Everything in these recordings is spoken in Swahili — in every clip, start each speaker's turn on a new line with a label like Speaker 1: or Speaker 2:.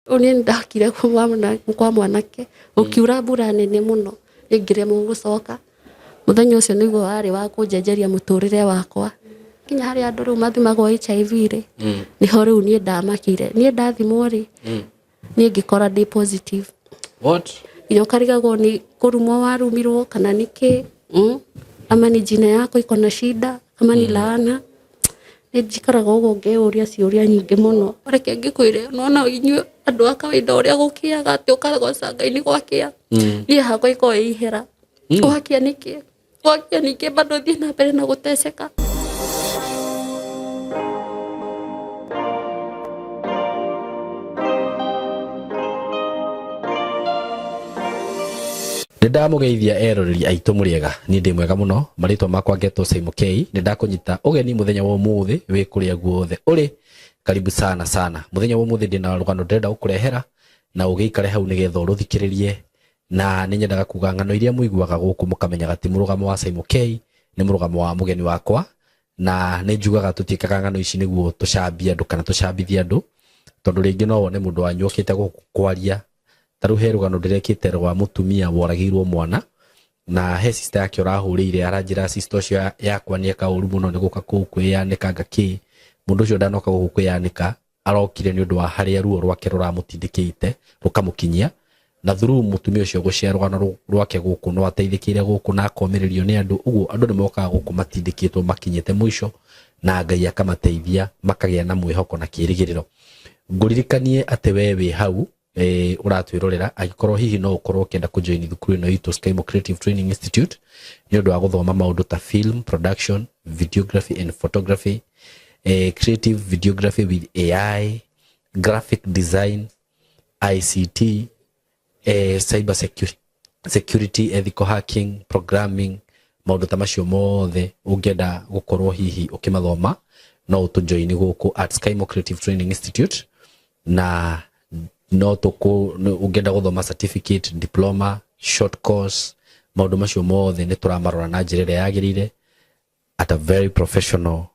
Speaker 1: Oni ndakire kwa mwanake ukiura mbura nene muno ingire mugucoka muthenya ucio niguo wari wa kunjenjeria muturire wakwa kinya hari andu riu mathimagwo HIV ri niho riu nie ndamakire nie ndathimwo ri nie ngikora ndi positive.
Speaker 2: What?
Speaker 1: Iyo karigagwo ni kurumwo warumirwo kana niki ama ni jina yako iko na shida ama ni laana njikaraga uguo ngeuria ciuria nyingi muno reke ngikwire nona inyu andu a kawaida uria gukiaga ati ukaragwo Ngai gwakia nie hakwa iko ihera gwakia niki bado thie na mbere na guteceka.
Speaker 2: Ndamugeithia eroreri aitu muriega ni ndi mwega muno maritwa makwa Geto Simon K ni ndakunyita ugeni muthenya wa umuthi wi kuria guothe uri karibu sana muthenya wa umuthi ndina rugano ndenda ukurehera na ugiikare hau nigetha uruthikiririe na ninyendaga kuga ngano iria muiguaga guku mukamenya gati murugamo wa Simon K ni murugamo wa mugeni wakwa na ni njugaga tutikaga ngano ici niguo tucambia andu kana tucambithia andu tondu ringi no wone mundu anyukite guku kwaria taru herugano ndirekite rwa mutumia woragirwo mwana na he sister yake urahurire aranjira sister cio yakwa ni ekauru muno ni guka ku kwiyanika ngaki mundu ucio ndanoka guku kwiyanika arokire ni undu wa haria ruo rwake ruramutindikite rukamukinyia na through mutumia ucio guciarwa rwake guku no ateithikire guku na akomiririo ni andu uguo andu ni mokaga guku matindikitwo makinyite mwisho na Ngai akamateithia makagia na mwihoko na kirigiriro. Nguririkanie ate wewe hau uratwirorera agikorwo hihi no ukorwo kenda kujoin thukuru no itu Skymo Creative Training Institute ni undu wa guthoma maundu ta film production, videography and photography, creative videography with AI, graphic design, ICT, cyber security, ethical hacking, programming, maundu ta macio mothe ungenda gukorwo hihi ukimathoma no utujoin guku at Skymo Creative Training Institute na no tuku ungenda guthoma certificate, diploma, short course maundu macio mothe ni turamarora na njira ria yagirire at a very professional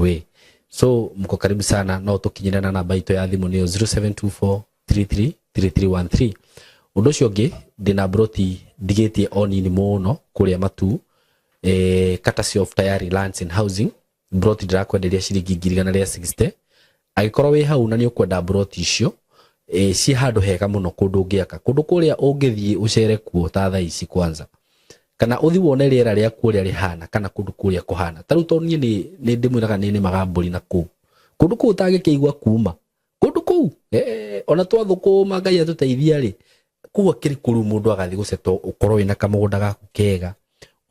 Speaker 2: way. So mko karibu sana no tukinyana na namba itu ya thimu ni 0724333313. Undu cio ngi ndina broti digetie onini muno kuria matu courtesy of Tayari Lands and Housing broti ndirakwenderia ciringi 160 agikorwo wi hau na ni ukwenda broti icio ci handu hega muno kundu ngiaka kundu kuria ungithie ucere kuo ta thaa ici kwanza kana uthi wone riera ria kuria rihana kana kundu kuria kuhana taru tonie ni ndimwiraga ni magamburi na kundu ku utagikeigwa kuma kundu ku ona twathukuma Ngai atuteithia ri kuwa kiri kuru mundu agathi guceto ukorwo wina kamugunda gaku kega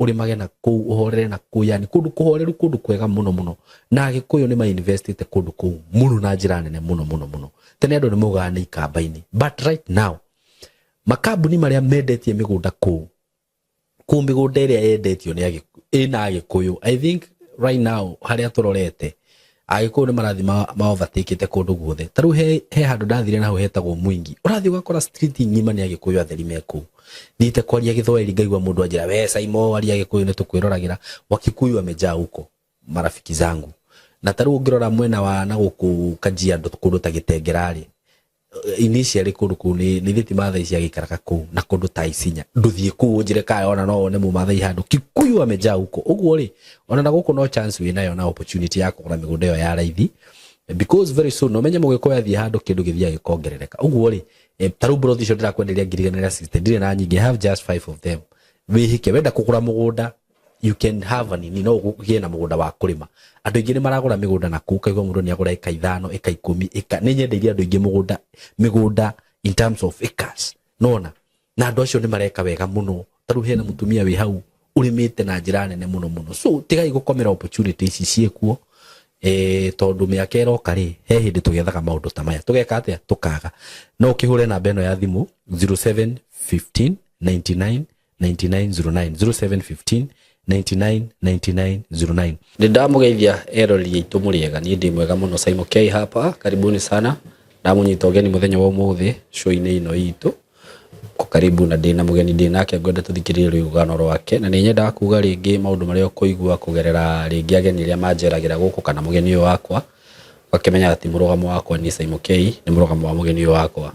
Speaker 2: uri magena ku uhorere na ku yani kundu kuhoreru kundu kwega muno na agikuyu ni ma investite kundu ku muno na njira nene muno tene andu ni mugana ikambaini but right now makambuni maria mendetie migunda ku migunda iria yendetio ni ina agikuyu I think right now haria turorete agikuyu ni marathi ma overtake kundu guothe taru he handu ndathire naho hetagwo Mwingi urathi ugakora street ngima ni agikuyu atheri meku nite kwaria githweri ngaigwa mundu anjira we Saimo aria gikuyu ni tukwiroragira wakikuyu amejaa huko marafiki zangu na taru ungirora mwena wa na guku Kajiado kundu ta Gitengerari initially kundu ku ni thiti matha cia gikaraka ku na kundu ta Isinya nduthie ku njire ka ona no one mu mathai handu kikuyu amejaa huko uguo ri ona na guku no chance we nayo na opportunity ya kugura migunda yo ya raithi because very soon no menye mugikoya thie handu kindu githia gikongerereka uguo ri taru brothi cio ndirakwenderia 160 ndire na nyingi have just 5 of them wihike wenda kugura mugunda you can have ani no gugie na mugunda wa kurima andu ingi ni maragura migunda na kuka igwa mundu ni agura eka 5 eka 10 eka ni nyendeiria andu ingi migunda in terms of acres nona na andu acio ni mareka wega muno taru hena mutumia wi hau urimite na njira nene muno so tigai gukomera opportunities ici ciekuo tondu miaka iroka ri he hindi tugethaga maundu ta maya tugeka atia tukaga no kihure na beno ya thimu 0715 99 9909 0715 999909 ndamugeithia erori itu muriega ni ndi mwega muno Simon K hapa karibuni sana ndamunyita ugeni muthenya wa umuthi show-ini ino itu ko karibu na ndina mugeni ndinake ngwenda tuthikiririe rugano rwake na ni nyenda kuga ringi maundu maria kuigua kugerera ringi ageni ria manjeragira guku kana mugeni uyu wakwa wakimenya ati murugamo wakwa ni Saimukei ni murugamo wa mugeni wakwa.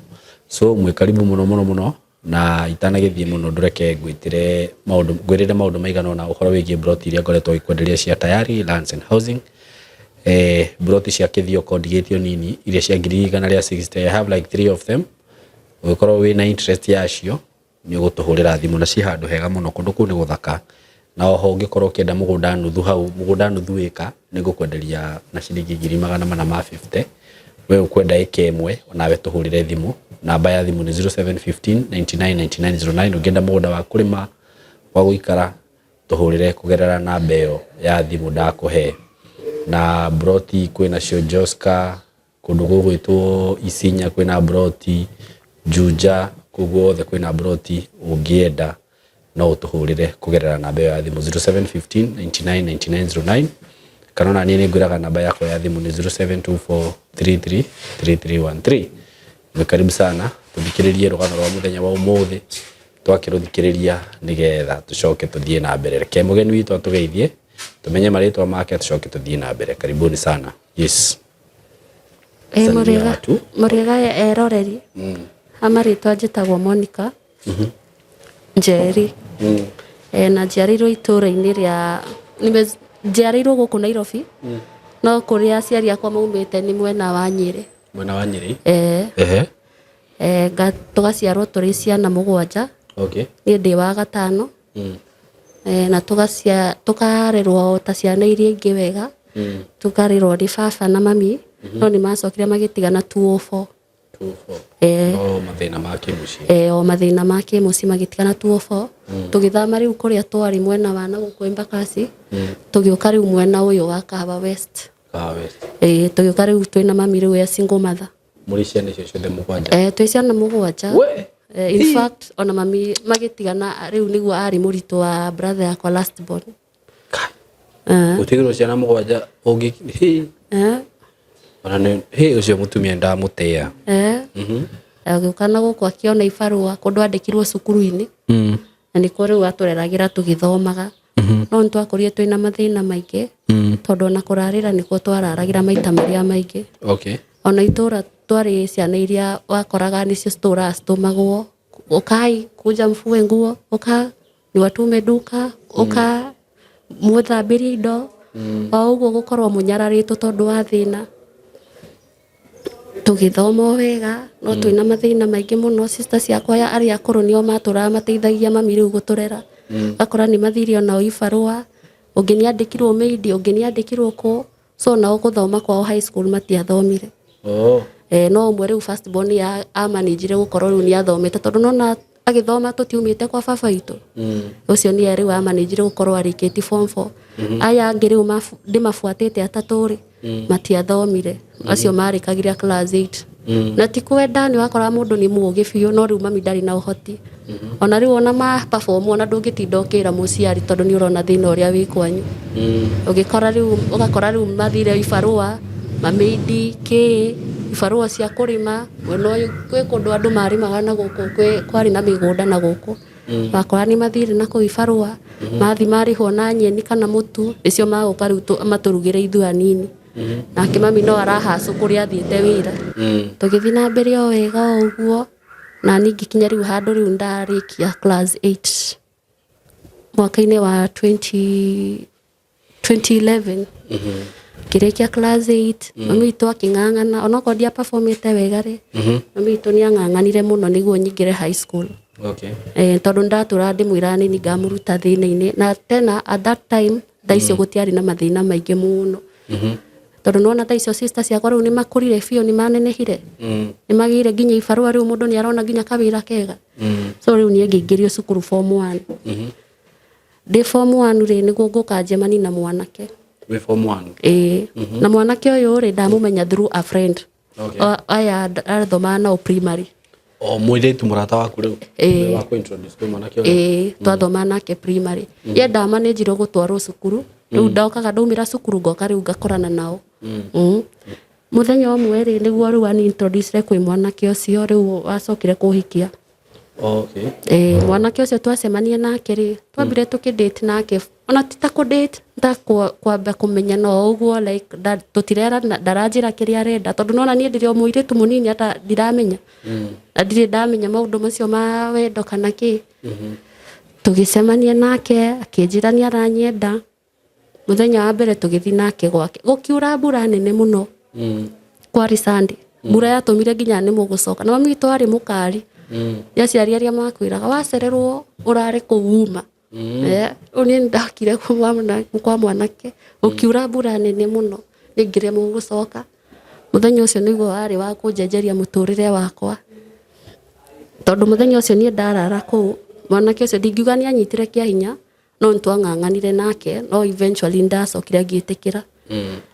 Speaker 2: So mwe karibu muno na itanagithie muno ndureke gwitire maundu maigana na ukoro wigie broti iria ngoretwo ikwenderia cia Tayari Lands and Housing. Broti cia kithio kondigitio nini iria cia ngiri 160. I have like 3 of them. Ukoro wina interest yacio ni ugutuhurira thimu na ci handu hega muno kundu ku ni guthaka. Na oho ungikorwo kienda mugunda nuthu hau mugunda nuthu eka ni ngukwenderia na ciringi 450. We ukwenda eke imwe onawe tuhurire thimu. Namba ya thimu ni 0715 999909. Ugenda mugunda wa kurima wa guikara tuhurire kugerera namba iyo ya thimu ndakuhe. Na broti kwina cio Joska kundu gugwitwo Isinya kwina broti Juja kuguothe kwina broti ungienda no utuhurire kugerera namba ya thimu 0715 999909. Kanona ni ngwiraga namba yako ya thimu ni 0724333313. Ni karibu sana tuthikiririe rugano rwa muthenya wa umuthi twakiruthikiriria nigetha tucoke tuthie na mbere. Reke mugeni witu atugeithie tumenye maritwa make tucoke tuthie na mbere. Karibuni sana. Yes.
Speaker 1: Muriga eroreri. Amaritwa njitagwo Monica. Njeri. Na njiarirwo itura-ini ria njiarirwo guku Nairobi. No kuria aciari akwa maumite ni mwena wa Nyeri.
Speaker 2: Mwena wa Nyeri?
Speaker 1: Tugaciarwo turi ciana 7.
Speaker 2: Okay.
Speaker 1: Ni ndi wa gatano. Na tukarerwo ta ciana iria ingi wega. Tukarerwo ni baba na mami. No ni macokire magitigana 204.
Speaker 2: O mathina ma kimuci.
Speaker 1: O mathina ma kimuci magitigana 204. Tugithama riu kuria twari mwena wa na guku Embakasi. Tugiuka riu mwena uyu wa Kahawa West.
Speaker 2: Kahawa West.
Speaker 1: Tugiuka riu twina mami riu ya single mother.
Speaker 2: Muri ciana icio ciothe 7?
Speaker 1: Twi ciana 7. In fact ona mami magitigana riu niguo ari murito wa brother yakwa last born.
Speaker 2: Utigirwo ciana 7 ungi ona ni ucio mutumia ndamutea.
Speaker 1: Agiukana guku akiona ibarua kundu andikirwo cukuru-ini. Na niko riu atureragira tugithomaga. No ntwakurie twina mathina maingi tondu na kurarira niko twararagira maita maria maingi.
Speaker 2: Okay.
Speaker 1: Ona itura twari ciana iria wakoraga nicio stomagwo ukai kuja mfue nguo uka ni watume duka uka muthambiria indo o uguo gukorwo munyararito tondu wa thina. Tugithoma wega no twina mathina maingi muno. Sister ciakwa ya ari akuru nio matura mateithagia mami riu guturera. Akora ni mathirio na ibarua ungeni andikirwo maidi ungeni andikirwo ko so na guthoma kwao high school matiathomire. No umwe riu first born ya amanijire gukorwo riu ni athomete tondu nona agithoma tutiumite kwa baba itu. Ucio ni riu amanijire gukorwo arikiti form 4. Aya ngiri ndimafuatite ataturi matiathomire. Acio marikagira class 8. Na tikwenda ni wakora mundu ni mugi biu no riu mami ndari na uhoti. Ona riu ona ma perform ona ndungitinda ukira muciari tondu ni urona thina uria wi kwanyu. Ugikora riu mathire ibarua mameidi ke ibarua cia kurima mwena uyu kwi kundu andu marimaga na guku kwari na migunda na guku. Wakora ni mathire na kuibarua mathi marihwo na nyeni kana mutu icio maguka riu maturugire ithu anini. Nake mami no arahacu kuria athiite wira. Tugithi na mbere o wega uguo na ningikinya riu handu riu ndarikia class 8 mwaka-ini wa 2011. Kirekia class 8 mami itu aking'ang'ana ona ko dia performite wega ri. Mami itu ni ang'ang'anire muno niguo nyingire high school.
Speaker 2: Okay.
Speaker 1: Tondu ndatura ndimwira ni ngamuruta thina-ini na tena at that time ndaicio gutiari na mathina maingi muno. Tondu nona ta icio sister ciakwa riu ni makurire biu ni manenehire. Ni magire nginya ibarua riu mundu ni arona nginya kawira kega. So riu ni ngingĩrio cukuru form 1. Ndi form 1 ri niguo ngukanjemani na mwanake.
Speaker 2: We form 1?
Speaker 1: Na mwanake uyu ri ndamumenya through a friend. Aya arathoma nao primary.
Speaker 2: Mwiritu murata waku riu wa ku introduce kwa mwanake uyu?
Speaker 1: Twathoma nake primary. Ye ndamanejirwo gutwarwo cukuru. Riu ndaukaga ndaumira cukuru ngoka riu ngakorana nao. Muthenya umwe ri niguo riu ani introduce kwi mwanake ucio riu acokire kuhikia.
Speaker 2: Okay.
Speaker 1: Mwanake ũcio twacemania nake rĩ twambire tukidate nake ona ti ta kudate ta kwamba kumenyana o ũguo like tutirera ndaranjĩra kĩrĩa arenda tondũ nona niĩ ndĩrĩ o mũirĩtu mũnini hata ndiramenya na ndirĩ ndamenya maũndũ macio ma wendo kana kĩ tũgĩcemania nake akĩnjĩra nĩ aranyenda mũthenya wa mbere tũgĩthiĩ nake gwake gũkiura mbura nene mũno kwarĩ Sunday mbura yatũmire nginya nĩ mũgũcoka na mami witũ arĩ mũkari yaciari arĩa makwĩraga wacererwo ũrare kuuma ũni ndakire kwa mwanake gũkiura mbura nene mũno nĩngĩre mũgũcoka mũthenya ũcio nĩguo warĩ wa kũnjenjeria mũtũrĩre wakwa tondũ mũthenya ũcio niĩ ndarara kũu mwanake ũcio ndingiuga nĩ anyitire kĩa hinya no nĩtwang'ang'anire nake no eventually ndacokire ngĩtĩkĩra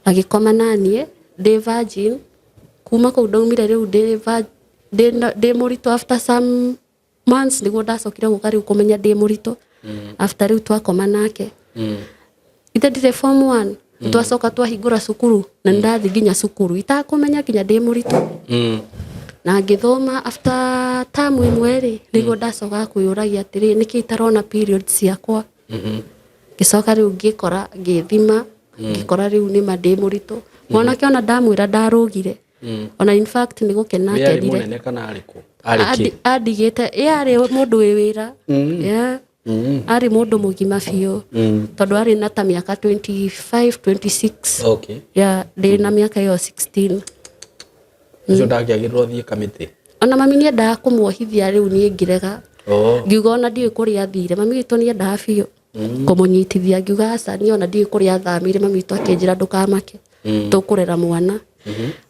Speaker 1: agĩkoma naniĩ ndĩ virgin kuma kũu ndaumire rĩu ndĩ mũritũ after some months nĩguo ndacokire gũka rĩu kũmenya ndĩ mũritũ after rĩu twakoma nake ithe ndirĩ form 1 twacoka twahingũra cukuru na ndathiĩ nginya cukuru itakũmenya nginya ndĩ mũritũ na ngĩthoma after term ĩmwe rĩ nĩguo ndacoka kwĩyũragia atĩrĩ nĩkĩ itarona period ciakwa ngĩcoka rĩu ngĩkora ngĩthima ngĩkora rĩu nĩ ma ndĩ mũritũ mwanake ona ndamwĩra ndarũgire ona in fact nĩ gũkena akenire
Speaker 2: mũnene kana arĩkũ
Speaker 1: andigĩte arĩ mũndũ wĩ wĩra arĩ mũndũ mũgima biũ tondũ arĩ na ta mĩaka 25 26
Speaker 2: okay
Speaker 1: ndĩ na mĩaka ĩyo 16
Speaker 2: ũcio ndangĩagĩrĩrwo thiĩ kamĩtĩ
Speaker 1: ona mami nĩendaga kũmuohithia rĩu niĩ ngĩrega ngiuga ona ndiũĩ kũrĩa athire mami witũ nĩendaga biũ kũmũnyitithia ngiuga aca niĩ ona ndiũĩ kũrĩa athamire mami witũ akĩnjĩra ndũkamake tũkũrera mwana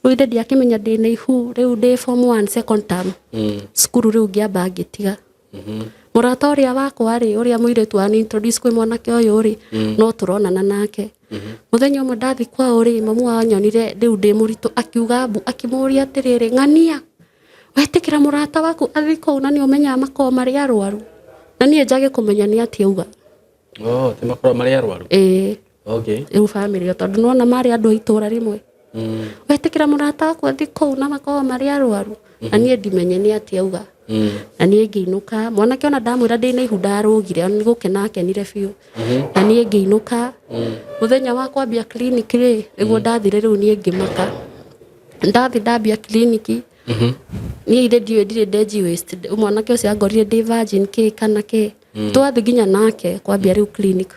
Speaker 1: rĩu ithe ndiakĩmenya ndĩ na ihu rĩu ndĩ form 1 second term cukuru rĩu ngĩamba ngĩtiga mũrata ũrĩa wakwa rĩ ũrĩa mũirĩtu wa introduce kwĩ mwanake ũyũ rĩ no tũronana nake mũthenya ũmwe ndathi kwao rĩ mamu wanyonire rĩu ndĩ mũritũ akiuga akĩmũria atĩrĩrĩ ng'ania wetĩkĩra mũrata waku athi kũu na nĩ ũmenyaga makorwo marĩ arwaru na niĩ njage kũmenya nĩ atĩa auga
Speaker 2: ti makorwo marĩ arwaru okay
Speaker 1: rĩu family tondũ nona marĩ andũ a itũra rĩmwe wetĩkĩra mũrata waku athi kũu na makorwo marĩ arwaru na niĩ ndimenye nĩ atĩa auga na niĩ ngĩinũka mwanake ona ndamwĩra ndĩ na ihu ndarũgire nĩ gũkena akenire biũ na niĩ ngĩinũka mũthenya wa kwambia clinic rĩ nĩguo ndathire rĩu niĩ ngĩmaka ndathi ndambia clinic niĩ ire ndiũĩ ndirĩ ndeji waste mwanake ũcio angorire ndĩ virgin kĩ kana kĩ twathi nginya nake kwambia rĩu clinic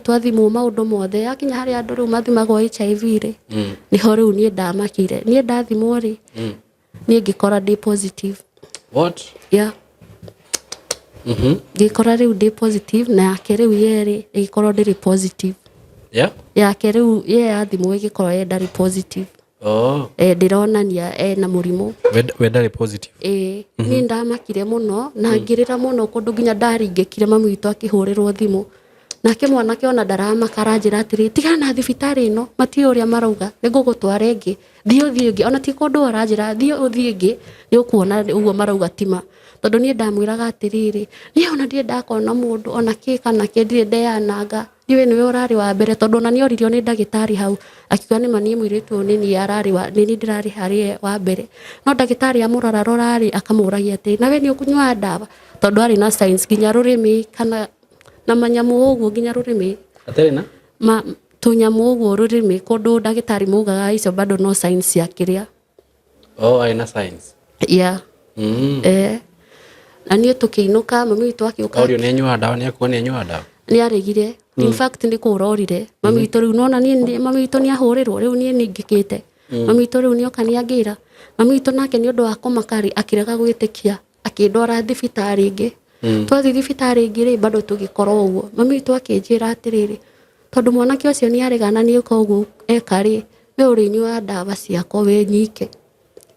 Speaker 1: twathimwo maũndũ mothe yakinya harĩa andũ rĩu mathimagwo HIV rĩ nĩho rĩu niĩ ndamakire niĩ ndathimwo rĩ niĩ ngĩkora ndĩ positive
Speaker 2: what
Speaker 1: ngĩkora rĩu ndĩ positive na yake rĩu yerĩ ĩgĩkorwo ndĩrĩ positive yake rĩu yathimwo ĩgĩkorwo ye ndarĩ positive ndĩronania na mũrimũ
Speaker 2: we ndarĩ positive
Speaker 1: niĩ ndamakire mũno na ngĩrĩra mũno kũndũ nginya ndaringĩkire mami witũ akĩhũrĩrwo thimũ nake mwanake ona ndaramaka aranjĩra atĩrĩ tigana na thibitarĩ ĩno matiũĩ ũrĩa marauga nĩngũgũtwara ĩngĩ thiĩ ũthiĩ ĩngĩ ona ti kũndũ aranjĩra thiĩ ũthiĩ ĩngĩ nĩ ũkuona ũguo marauga tima tondũ niĩ ndamwĩraga atĩrĩrĩ niĩ ona ndirĩ ndakona mũndũ ona kĩ kana kĩ ndirĩ ndeyananga ndiũĩ nĩwe ũrarĩ wa mbere tondũ ona nĩoririo nĩ ndagĩtarĩ hau akiuga nĩma niĩ mũirĩtu ũyũ nĩ niĩ ndĩrarĩ harĩ wa mbere no ndagĩtarĩ amũrora rorarĩ akamũragia atĩ nawe nĩ ũkũnyua ndawa tondũ arĩ na signs nginya rũrĩmĩ kana na manyamu ũguo nginya rũrĩmĩ
Speaker 2: atarĩ na
Speaker 1: tũnyamũ ũguo rũrĩmĩ kũndũ ndagĩtarĩ maugaga icio bado no signs cia kĩrĩa
Speaker 2: arĩ na signs
Speaker 1: na niĩ tũkĩinũka mami witũ akĩũka
Speaker 2: orio nĩ anyuaga ndawa nĩ akuga nĩ anyuaga ndawa
Speaker 1: nĩ aregire in fact nĩ kũrorire mami witũ rĩu nona niĩ mami witũ nĩ ahũrĩrwo rĩu niĩ nĩngĩkĩte mami witũ rĩu nĩoka nĩ angĩra mami witũ nake nĩ ũndũ wa kũmakari akĩrega gwĩtĩkia akĩndwara thibitarĩ ĩngĩ twathi thibitarĩ ĩngĩ rĩ bado tũgĩkorwo ũguo mami witũ akĩnjĩra atĩrĩrĩ tondũ mwanake ũcio nĩ aregana nĩ ũka ũguo eka rĩ we ũrĩnyuaga ndawa ciakwa we nyike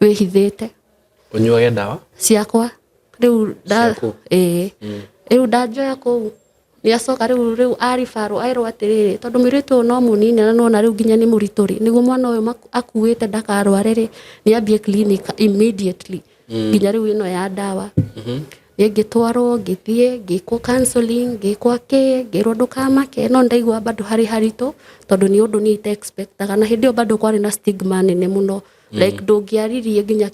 Speaker 1: wĩhithĩte
Speaker 2: ũnyuage ndawa
Speaker 1: ciakwa rĩu rĩu ndanjoya kũu nĩ acoka rĩu aribarwo aĩrwo atĩrĩrĩ tondũ mũirĩtu ũyũ no mũnini na nona rĩu nginya nĩ mũritũ rĩ nĩguo mwana ũyũ akuĩte ndakarware rĩ nĩ ambie clinic immediately nginya rĩu ĩno ya ndawa nĩ ngĩtwarwo ngĩthiĩ ngĩkwo counseling ngĩkwo ngĩrwo ndũkamake no ndaigua bado harĩ haritũ tondũ nĩ ũndũ niĩ ite expectaga na hĩndĩ ĩyo bado kwarĩ na stigma nene mũno like ndũngĩaririe nginya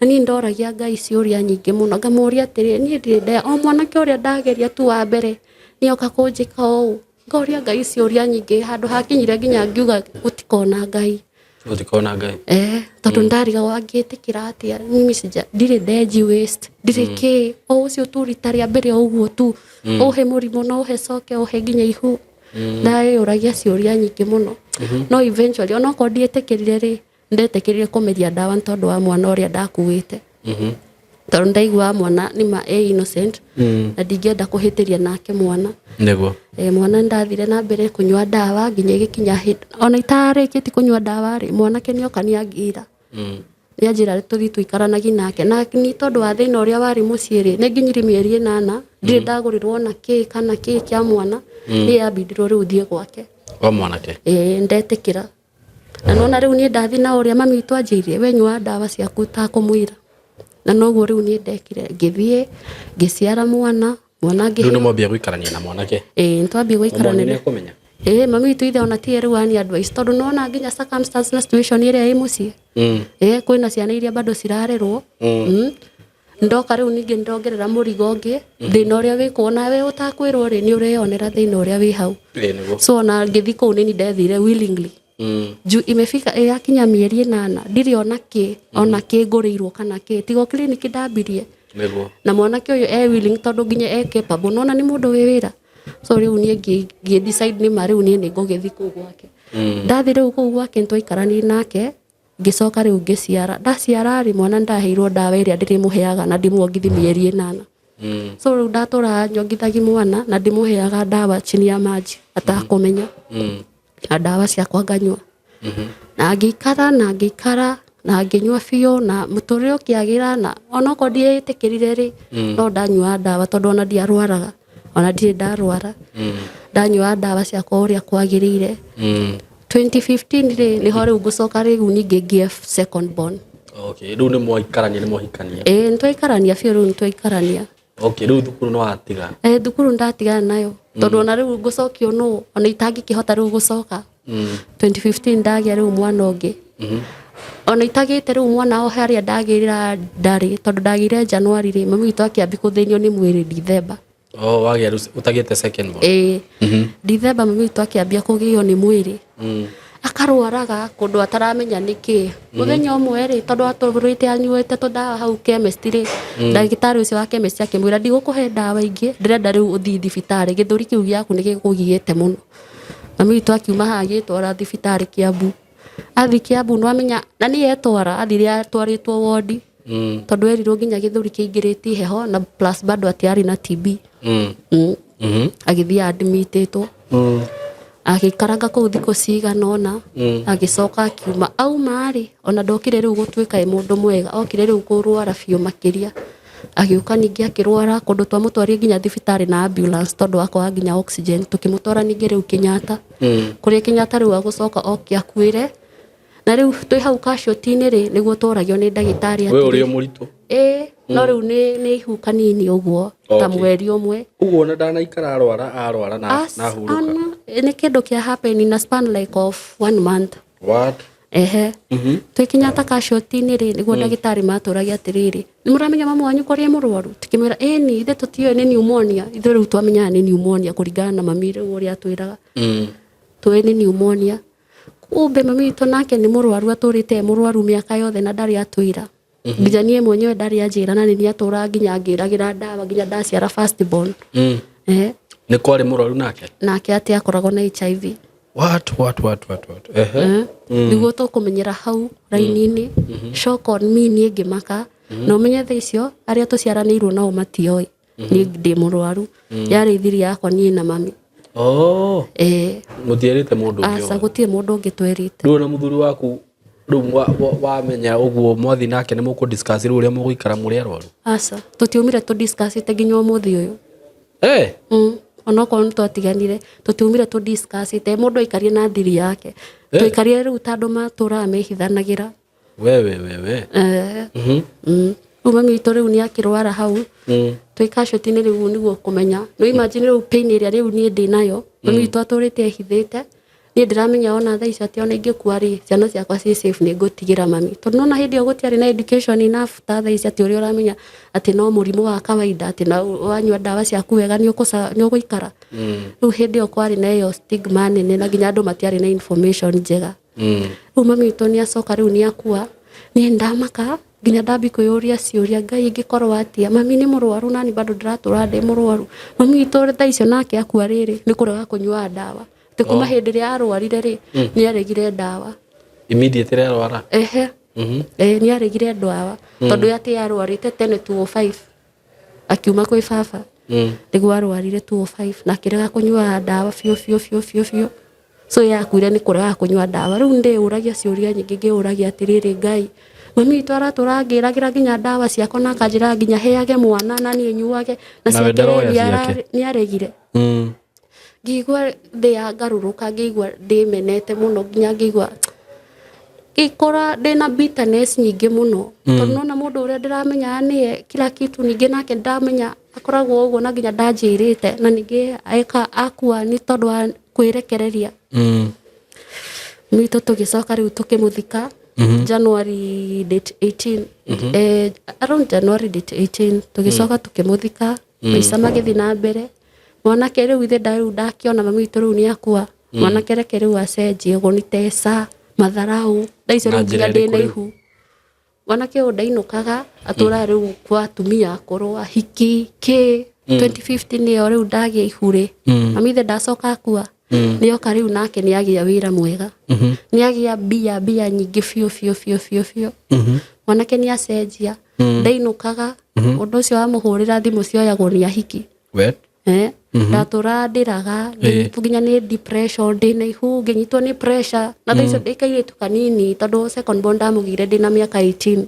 Speaker 1: na ni ndoragia Ngai ciuria nyingi muno ngamuria atiri ni ndire o mwanake uria ndageria tu wa mbere ni oka kunjika o ngoria Ngai ciuria nyingi handu hakinyire nginya ngiuga gutikona Ngai tondu ndariga wangitikira atia mimi ndire deji waste ndire ki o ucio tu rita ria mbere uguo tu uhe murimo no uhe coke uhe nginya ihu ndayuragia ciuria nyingi muno no eventually ona ko ndietikirire ri ndetikirire kumeria ndawa tondu wa mwana uria ndakuite tondu ndaigua mwana nima innocent na ndingenda kuhitiria nake mwana
Speaker 2: nego
Speaker 1: mwana ndathire na mbere kunywa ndawa nginya gikinya ona itarikiti kunywa ndawa ri mwana ke nioka ni angira ni anjira tuthi tuikaranagia nake na ni tondu wa thina uria wari mucii ri ni nginyiri mieri 8 ndire ndagurirwo na ki kana ki kia mwana ni yabindirwo riu thie gwake
Speaker 2: wa mwanake
Speaker 1: ndetikira na nona riu ni ndathi na uria mami witu anjirie we nyua ndawa ciaku ta kumwira na noguo riu ni ndekire ngithie ngiciara mwana ngi
Speaker 2: riu ni mwambia guikarania na mwanake
Speaker 1: ntwambia guikarania mami witu ithe ona tie riu ani advice tondu nona nginya circumstance na situation iria i mucii kwina ciana iria bado cirarerwo ndoka riu ningi ndongerera murigo ngi thina uria wikwo nawe utakwirwo ri ni ureyonera thina uria wi hau so na ngithi kuu ni ndethire willingly juu imefika yakinya mieri 8 ndiri ona ki ngurirwo kana ki tigo clinic ndambirie na mwanake uyu willing tondu nginya capable nona ni mundu wi wira so riu ni ngi decide ni mariu ni ngugithi kuu gwake ndathire kuu gwake ntwaikarani nake ngicoka riu ngiciara ndaciara ri mwana ndaheirwo ndawa iria ndirimuheaga na ndimuongithi mieri 8 so riu ndatura nyongithagi mwana na ndimuheaga ndawa chini ya maji atakumenya na ndawa ciakwa nganyua na ngikara na nginyua biu na muturire ukiagira na onako ndietikirire ri no ndanyua ndawa tondu ona ndiarwaraga ona ndire ndarwara ndanyua ndawa ciakwa uria kwagirire 2015 ri ni hore ugucoka riu ningi ngie second born
Speaker 2: riu ni mwahikania
Speaker 1: ntwaikarania biu riu ntwaikarania
Speaker 2: riu thukuru no atiga
Speaker 1: thukuru ndatigana nayo tondu ona riu ngucokio no ona itangikihota riu gucoka 2015 ndagia riu mwana ungi ona itagite riu mwana o haria ndagirira ndari tondu ndagire January ri mami witu akiambi kuthinio ni mwiri December
Speaker 2: wagia utagite second born
Speaker 1: December mami witu akiambia kugio ni mwiri akarwaraga kundu ataramenya niki muthenya umwe ri tondu aturite anyuite tundawa hau chemist ri ndagitari ucio wa chemist akimwira ndigukuhe ndawa ingi ndirenda riu uthi thibitari githuri kiu giaku ni gikugiite muno mami witu akiuma hagitwara thibitari Kiambu athi Kiambu no amenya na ni etwara athire atwaritwo ward tondu erirwo nginya githuri kiingiriti heho na plus bado atiari na TB agithia admititwo agikaranga kuu thiko cigana agicoka akiuma auma ri ona ndokire riu gutwika mundu mwega okire riu kurwara biu makiria agiuka ningi akirwara kundu twamutwarie nginya thibitari na ambulance tondu akwa nginya oxygen tukimutwara ningi riu Kenyatta kuri Kenyatta riu agucoka akiakwire na riu twi hau casualty-ini ri niguo twaragio ni ndagitari
Speaker 2: ati we uri muritu
Speaker 1: no riu ni ihu kanini uguo ta mweri umwe
Speaker 2: uguo na ndanaikara arwara na huruka
Speaker 1: ni kindu kia happen in a span like of 1 month
Speaker 2: what
Speaker 1: twi Kenyatta casualty-ini ri niguo ndagitari maturagia atiriri ni muramenya mama wanyu kuri murwaru tukimwira ni ithe tutio ni pneumonia ithe riu twamenya ni pneumonia kuringana na mami riu uria twiraga twi ni pneumonia kumbe mami witu nake ni murwaru aturite murwaru miaka yothe na ndari atwira nginya nie mwenyewe ndari anjira na ni atura nginya ngiragira ndawa nginya ndaciara first born
Speaker 2: ni kwari murwaru
Speaker 1: nake ati akoragwo na HIV
Speaker 2: what
Speaker 1: niguo tukumenyera hau raini-ini shock on me ni ngimaka no menye tha icio aria tuciaranirwo nao matioi ni ndi murwaru yari thiri yakwa ni na mami
Speaker 2: mutierite mundu ungi
Speaker 1: asa gutie mundu ungi twerite
Speaker 2: riu na muthuri waku riu wamenya uguo mwathi nake ni muku discuss riu uria muguikara muri arwaru
Speaker 1: asa tutiumire tu discuss te nginya umuthi uyu ona ko ntwatiganire tutiumire tu discuss te mundu aikarie na thiri yake tuikarie riu tandu matura mehithanagira
Speaker 2: we
Speaker 1: mami witu riu ni akirwara hau twikashoti-ini riu niguo kumenya no imagine riu pain iria riu ni ndi nayo mami witu aturite ehithite ni ndiramenya ona thaa icio ati ona ingĩkua rĩ ciana ciakwa ci safe ni ngũtigĩra mami tondũ nona hĩndĩ ĩyo gũtiarĩ na education enough ta thaa ici ati ũrĩa ũramenya ati no mũrimũ wa kawaida ati na wanyua ndawa ciaku wega ni ũgũikara rĩu hĩndĩ ĩyo kwarĩ na ĩyo stigma nene na nginya andũ matiarĩ na information njega rĩu mami witũ nĩ acoka rĩu nĩ akua ni ndamaka nginya ndambi kwĩyũria ciũria Ngai ingĩkorwo atia mami nĩ mũrwaru nani bado ndiratũra ndĩ mũrwaru mami witũ thaa icio nake akua rĩrĩ nĩ kũrega kũnyua ndawa kuma hĩndĩ ĩrĩa arwarire rĩ nĩ aregire ndawa
Speaker 2: immediately arwara
Speaker 1: nĩ aregire ndawa tondũ atĩ arwarite tene 205 akiuma kwĩ baba nĩguo arwarire 205 na akĩrega kũnyua ndawa biũ so yakuire nĩ kũrega kũnyua ndawa rĩu ndĩũragia ciũria nyingĩ ngĩũragia atĩrĩrĩ Ngai mami witũ aratũrangĩragĩra nginya ndawa ciakwa na akanjĩra nginya heage mwana na niĩ nyuage na ciake nĩ aregire ngĩigua thĩ yangarũrũka ngĩigua ndĩmenete mũno nginya ngĩigua ngĩkora ndĩna bitterness nyingĩ mũno tondũ nona mũndũ ũrĩa ndĩramenya nĩye kila kitu ningĩ nake ndamenya akoragwo ũguo na nginya ndanjĩrĩte na ningĩ akua nĩ tondũ wa kwĩrekereria mitũ tũgĩcoka rĩu tũkĩmũthika January date 18 around January date 18 tũgĩcoka tũkĩmũthika maica magĩthiĩ na mbere mwanake rĩu ithe ndakiona mami witũ rĩu nĩ akua mwanake reke rĩu acenjie ũguo nĩ Tesa Matharau thaa icio rĩu nginya ndĩ na ihu mwanake ũyũ ndainũkaga atũra rĩu kwa atumia akũrũ ahiki 2015 nĩyo rĩu ndagĩa ihu rĩ mami ithe ndacoka akua nĩoka rĩu nake nĩagĩa wĩra mwega nĩagĩa mbia nyingĩ biũ mwanake nĩ acenjia ndainũkaga ũndũ ũcio wamũhũrĩra thimũ cioyagwo nĩ ahiki ndatũra ndĩraga nginya nĩ depression ndĩna ihu ngĩnyitwo nĩ pressure na thaa icio ndĩ kairĩtu kanini tondũ second born ndamũgire ndĩna mĩaka 18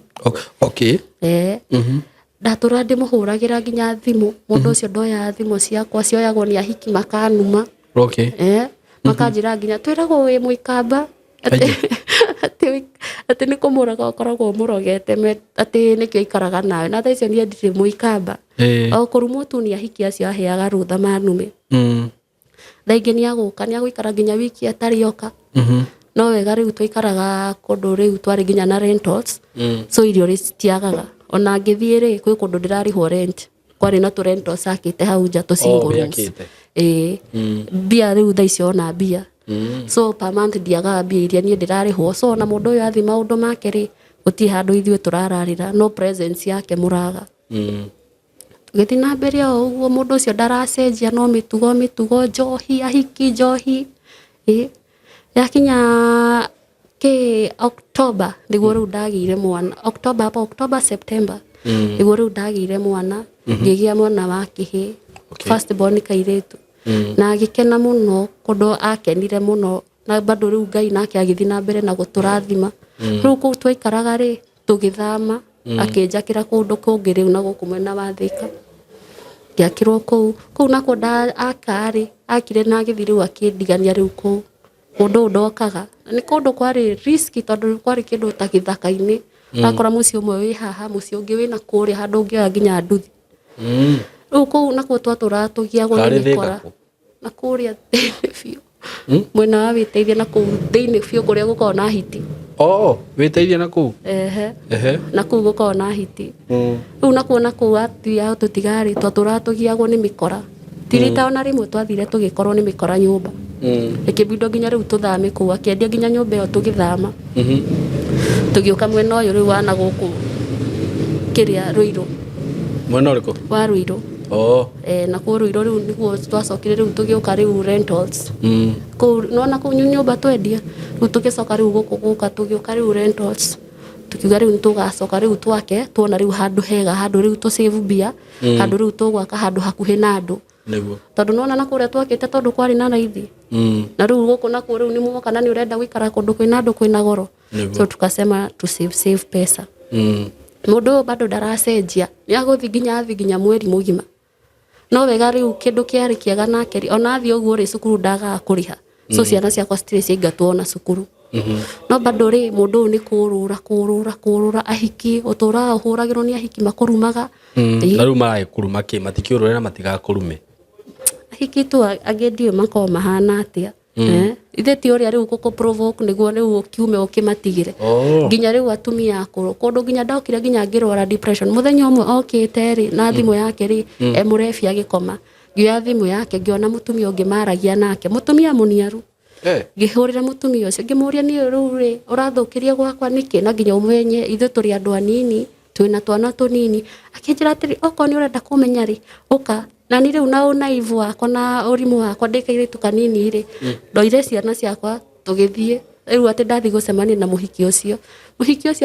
Speaker 1: ndatũra ndĩmũhũragĩra nginya thimũ mũndũ ũcio ndoya thimũ ciakwa cioyagwo nĩ ahiki makanuma makanjĩra nginya twĩragwo wĩ mũikamba atĩ nĩ kũmũraga ũkoragwo mũrogete atĩ nĩkĩo ikaraga nawe na thaa icio niĩ ndirĩ mũikamba o kũrumwo tu nĩ ahiki acio aheaga rũtha manume thaa ingĩ nĩ agũikara nginya wiki atarĩ oka no wega rĩu twaikaraga kũndũ rĩu twarĩ nginya na rentals so irio citiagaga ona ngĩthiĩ rĩ kwĩ kũndũ ndĩrarĩhwo rent kwarĩ na tũ rentals akĩte hau nja tũ single rooms mbia rĩu thaa icio ona mbia so per month ndiagaga mbia iria niĩ ndĩrarĩhwo so na mũndũ ũyũ athi maũndũ make rĩ gũtirĩ handũ ithuĩ tũrararĩra no presence yake mũraga tũgĩthiĩ na mbere o ũguo mũndũ ũcio ndaracenjia no mĩtugo njohi ahiki njohi yakinya October nĩguo rĩu ndagĩire mwana October September nĩguo rĩu ndagĩire mwana ngĩgĩa mwana wa kĩhĩ first born kairĩtu na agĩkena mũno kũndũ akenire mũno na bado rĩu Ngai nake agĩthiĩ na mbere na gũtũrathima rĩu kũu twaikaraga rĩ tũgĩthama akĩnjakĩra kũndũ kũngĩ rĩu na gũkũ mwena wa Thika ngĩakĩrwo kũu nako akarĩ akire na agĩthiĩ rĩu akĩndigania rĩu kũu kũndũ ndokaga nĩ kũndũ kwarĩ risk tondũ kwarĩ kĩndũ ta gĩthaka-inĩ akora mũciĩ ũmwe wĩ haha mũciĩ ũngĩ wĩna kũrĩa handũ ũngĩoya nginya nduthi rĩu kũu nako twatũraga tũgiagwo nĩ mĩkora na kũrĩa biũ mwena wa Wĩteithia na kũu thĩinĩ biũ kũrĩa gũkoragwo na hiti
Speaker 2: Wĩteithia na kũu
Speaker 1: na kũu gũkoragwo na hiti rĩu nakuo nakũu athiaga tũtigarĩ twatũraga tũgiagwo nĩ mĩkora tirita ona rĩmwe twathire tũgĩkorwo nĩ mĩkora nyũmba ĩkĩbindwo nginya rĩu tũthame kũu akĩendia nginya nyũmba ĩyo tũgĩthama tũgĩũka mwena ũyũ rĩu wa na gũkũ kĩrĩa Rũirũ
Speaker 2: mwena ũrĩkũ
Speaker 1: wa Rũirũ na kũu Rũirũ rĩu nĩguo twacokire rĩu tũgĩũka rĩu rentals kũu no na kũu nyũmba twendia rĩu tũgĩcoka rĩu gũkũ tũgĩũka rĩu rentals tukiuga rĩu tũgacoka rĩu twake tuona rĩu handũ hega handũ rĩu tũsave mbia handũ rĩu tũgwaka handũ hakuhĩ na andũ tondũ nona na kũrĩa twakĩte tondũ kwarĩ na raithi na rĩu gũkũ nakuo rĩu nĩ muoka na nĩ ũrenda gũikara kũndũ kwĩna andũ kwĩna goro so tukasema to save pesa mũndũ ũyũ bado ndaracenjia nĩ agũthiĩ nginya mweri mũgima no wega rĩu kĩndũ kĩarĩ kĩega nake ona athiĩ ũguo rĩ cukuru ndagaga kũrĩha so ciana ciakwa citirĩ ciaingatwo na cukuru no bado rĩ mũndũ ũyũ nĩ kũrũra ahiki ũtũraga ũhũragĩrwo nĩ ahiki makũrumaga
Speaker 2: na rĩu maragĩkũruma kĩ matikĩũrũre na matigakũrume
Speaker 1: ahiki tu angĩ ndiũĩ makoragwo mahana atĩa ithe ti uria riu guko provoke niguo riu ukiume ukimatigire nginya riu atumia akuru kundu nginya ndokire nginya ngirwara depression muthenya umwe okite ri na thimu yake ri murefi agikoma ngioya thimu yake ngiona mutumia ungi maragia nake mutumia muniaru ngihurira mutumia ucio ngimuria ni riu ri urathukiria gwakwa niki na nginya umenye ithe turi andu anini twina twana tunini akinjira atiri oko ni urenda kumenya ri uka na ni riu na unaivu wako na urimu wako ndikaire tukanini ri ndoire ciana ciakwa tugithie riu ati ndathi gucemania na muhiki ucio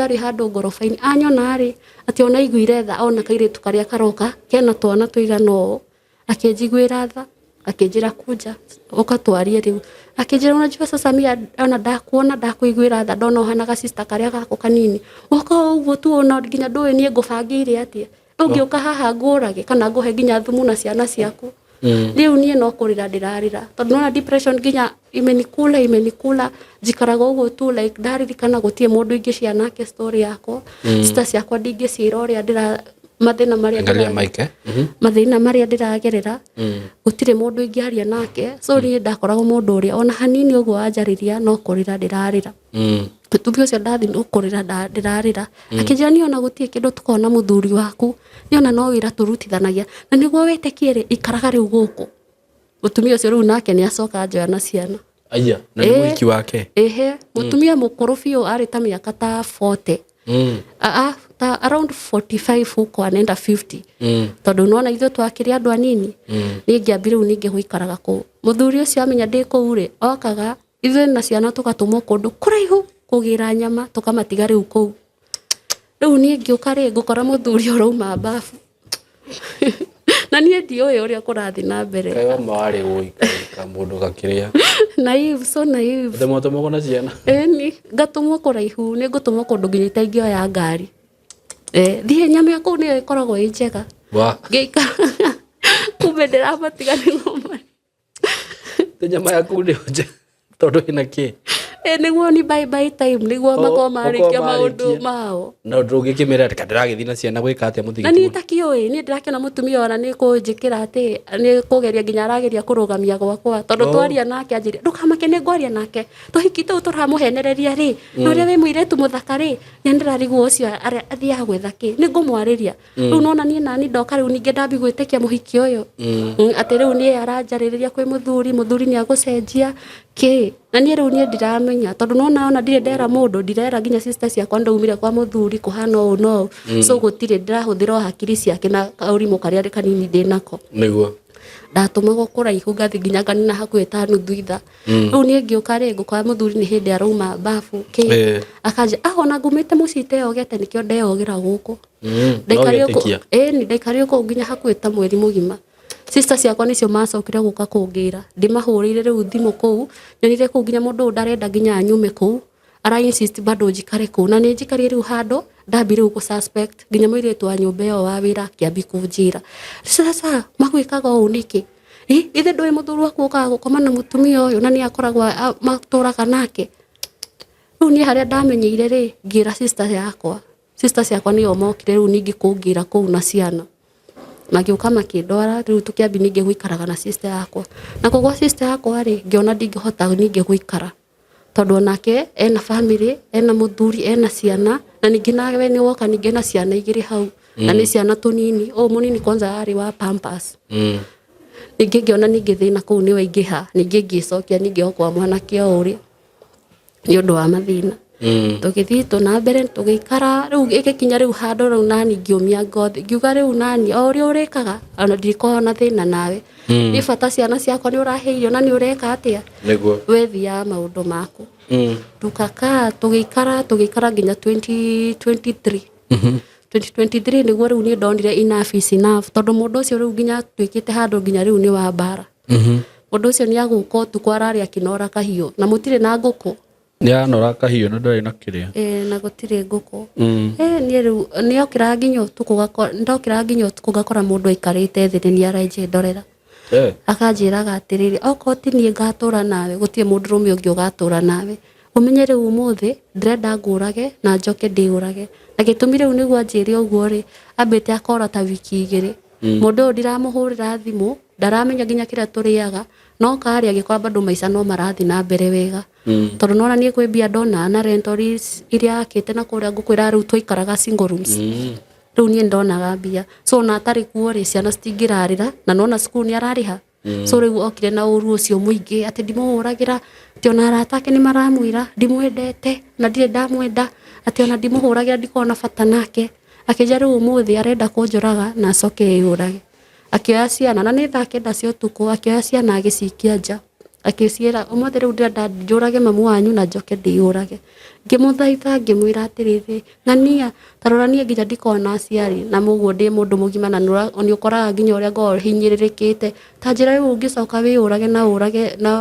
Speaker 1: ari handu ngorofaini anyona ri ati ona iguire tha ona kaire tukaria karoka kena twana tuigano akinjiguira tha akinjira kuja ukatwarie riu akinjira unajua sasa mimi ona ndakuona ndakuiguira tha ndona hana ga sister karia gako kanini uko uguo tu ona nginya nduwe nie ngubangire atia ungiuka haha ngurage kana nguhe nginya thumu na ciana ciaku riu nie no kurira ndirarira tondu na depression nginya imenikula jikaraga uguo tu like ndaririkana gutie mundu ingi cianake story yako sister ciakwa ndingicira uria ndira mathina maria ndiragerera gutire mundu ingiaria nake so ni ndakoragwo mundu uria ona hanini uguo anjariria no kurira ndirarira tuthio ucio ndathi no kurira ndirarira akinjira ni ona gutie kindu tukona muthuri waku ni ona no wira turutithanagia na niguo witikiire ikaraga riu guku mutumia ucio riu nake ni acoka njoya na ciana
Speaker 2: aya na ni wiki wake
Speaker 1: mutumia mukuru biu ari ta miaka ta 40 ta around 45 huko anaenda 50 tondu unaona itho twakiri andu anini ni ngiambire uninge huikaraga ku muthuri ucio amenya ndi ku ri okaga itho na ciana tugatumwo kundu kuraihu kugira nyama tukamatiga riu ku riu ni ngiuka ri ngukora muthuri urauma bafu na nie ndioi uria kurathi na mbere
Speaker 2: kayo mawari guika mundu gakiria
Speaker 1: naive so naive
Speaker 2: the moto moko na ciana
Speaker 1: ni gatumwo kuraihu ni ngutumwo kundu nginya itaingio ya ngari thie nyama yako ni ikoragwo i njega ngeika kumbe ndiramatiga ni ngoma
Speaker 2: te nyama yaku ni njega tondu ina ki
Speaker 1: niguo ni bye time niguo mako marikia maundu mao
Speaker 2: na ndungikimira ndiragithi na ciana gwika atia muthigi
Speaker 1: na ni takioi ni ndirakena mutumia ona ni kunjikira ati ni kugeria nginya arageria kurugamia gwakwa tondu twaria nake anjiri ndukamake ni ngwaria nake tuhikite uturamuhenereria ri no ria we muiretu muthaka ri ni ndirarigwo ucio athia gwethaki ni ngumwariria riu nona ni nani ndoka riu ninge ndambi gwitikia muhiki uyu ati riu ni aranjaririria kwi muthuri ni agucenjia ki na ni riu ni ndiramenya tondu nona ona ndire ndera mundu ndirera nginya sister ciakwa ndaumire kwa muthuri kuhana uu no so gutire ndirahuthira hakiri ciake na kaurimu karia ri kanini ndinako
Speaker 2: niguo
Speaker 1: ndatumagwo kuraihu ngathi nginya kanina hakuhi ta nuthu itha riu ni ngiuka ri ngukora muthuri ni hindi arauma bafu ki akanje ona ngumite mucite ogete nikio ndeogira guku ndaikari uko nginya hakuhi ta mweri mugima sister ciakwa nicio macokire guka kungira ndimahurire riu thimu kuu nyonire kuu nginya mundu ndarenda nginya anyume kuu ara insist bado njikare kuu na ni njikari riu hando ndambire ku suspect nginya muiretu wa nyumba yo wa wira kiambi kunjira sasa magwikaga uu niki ithe ndui muthuri waku ukaga gukoma na mutumia uyu na ni akoragwo maturaga nake riu ni haria ndamenyeire ri ngira sister ciakwa ni omokire riu ningi kungira kuu na ciana magiuka makindwara riu tukiambi ninge guikaraga na sister yakwa na kogwa sister yakwa ri ngiona ndingihota ninge guikara tondu nake ena family ena muthuri ena ciana na ningi nawe ni woka ninge na ciana igiri hau na ni ciana tunini munini kwanza ari wa pampers ninge ngiona ninge thina kuu ni waingiha ninge ngicokia ninge okwa mwanake uri ni undu wa mathina tugithii tuna mbere tugikara riu igikinya riu hando riu nani ngiumia ngothi ngiuga riu nani ori urikaga ona ndiko na thina nawe ni bata ciana ciakwa ni uraheirio na ni ureka atia
Speaker 2: niguo
Speaker 1: we thia maundu maku tugikara nginya 2023 2023 niguo riu ni ndonire enough is enough tondu mundu ucio riu nginya twikite hando nginya riu ni wa bara mundu ucio ni aguka utuku araria kinora kahiu na mutire na nguku
Speaker 2: ya nora kahiu na ndari na kiria
Speaker 1: na gutire nguku ni riu ni okira nginya utuku gakora ndokira nginya utuku gakora mundu ikarite thiri ni araije ndorera akanjiraga atiriri okoti ni ngatura nawe gutie mundu rume ungi ugatura nawe umenyere umuthi ndrenda ngurage na njoke ndiurage na gitumire niguo anjire uguo ri ambite akora ta wiki igiri mundu ndiramuhurira thimu ndaramenya nginya kiria turiaga no kari agikora bado maica no marathi na mbere wega tondu nona nie kwi bia ndona na rentals iria akite na kuria ngukwira riu twaikaraga single rooms riu nie ndonaga bia so na atari kuo ri ciana citingirarira na nona school ni arariha so riu okire na uru ucio muingi ati ndimuhuragira ati ona arata ake ni maramwira ndimwendete na ndire ndamwenda ati ona ndimuhuragira ndikona bata nake akija riu umuthi arenda kunjuraga na acoke yurage akioya ciana na ni thaa 9 cia utuku akioya ciana agicikia nja akiciera umuthi riu ndirenda njurage mamu wanyu na njoke ndiyurage ngimuthaitha ngimwira atiriri ng'ania tarorania nginya ndikona aciari na muguo ndi mundu mugima na ni ukoraga nginya uria ngo hinyiririkite ta njira riu ungicoka wiyurage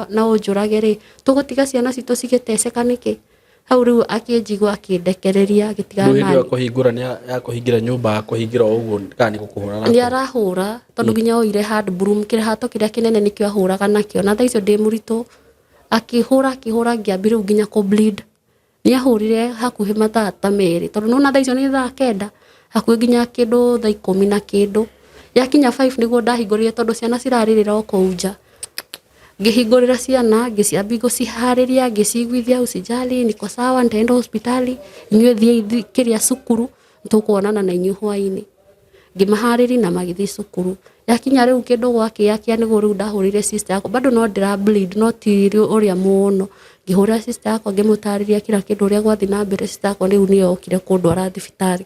Speaker 1: na unjurage ri tugutiga ciana citu cigiteceka niki hau riu akinjigua akindekereria gitiga
Speaker 2: nani ndio kuhingura ni kuhingira nyumba kuhingira uguo kani gukuhura na
Speaker 1: ni arahura tondu nginya oire hand broom kire hato kiria kinene nikio ahuraga nakio na thaicio ndi murito akihura ngiambiru nginya ku bleed ni ahurire hakuhi mathaa ta meri tondu nona thaicio ni thaa 9 hakuhi nginya kindu thaa 10 na kindu yakinya 5 niguo ndahingurire tondu ciana ciraririra okounja ngihingurira ciana ngiciambi gucihariria ngicigwithia usijali niko sawa ntaenda hospitali inywe thie kiria cukuru tukuonana na inyu hwaini ngimahariri na magithi cukuru yakinya riu kindu gwakiakia niguo riu ndahurire sister yako bado no ndira bleed no tiri uria muno ngihurira sister yako ngimutariria kila kindu uria gwathi na mbere sister yako riu ni okire kundwara thibitari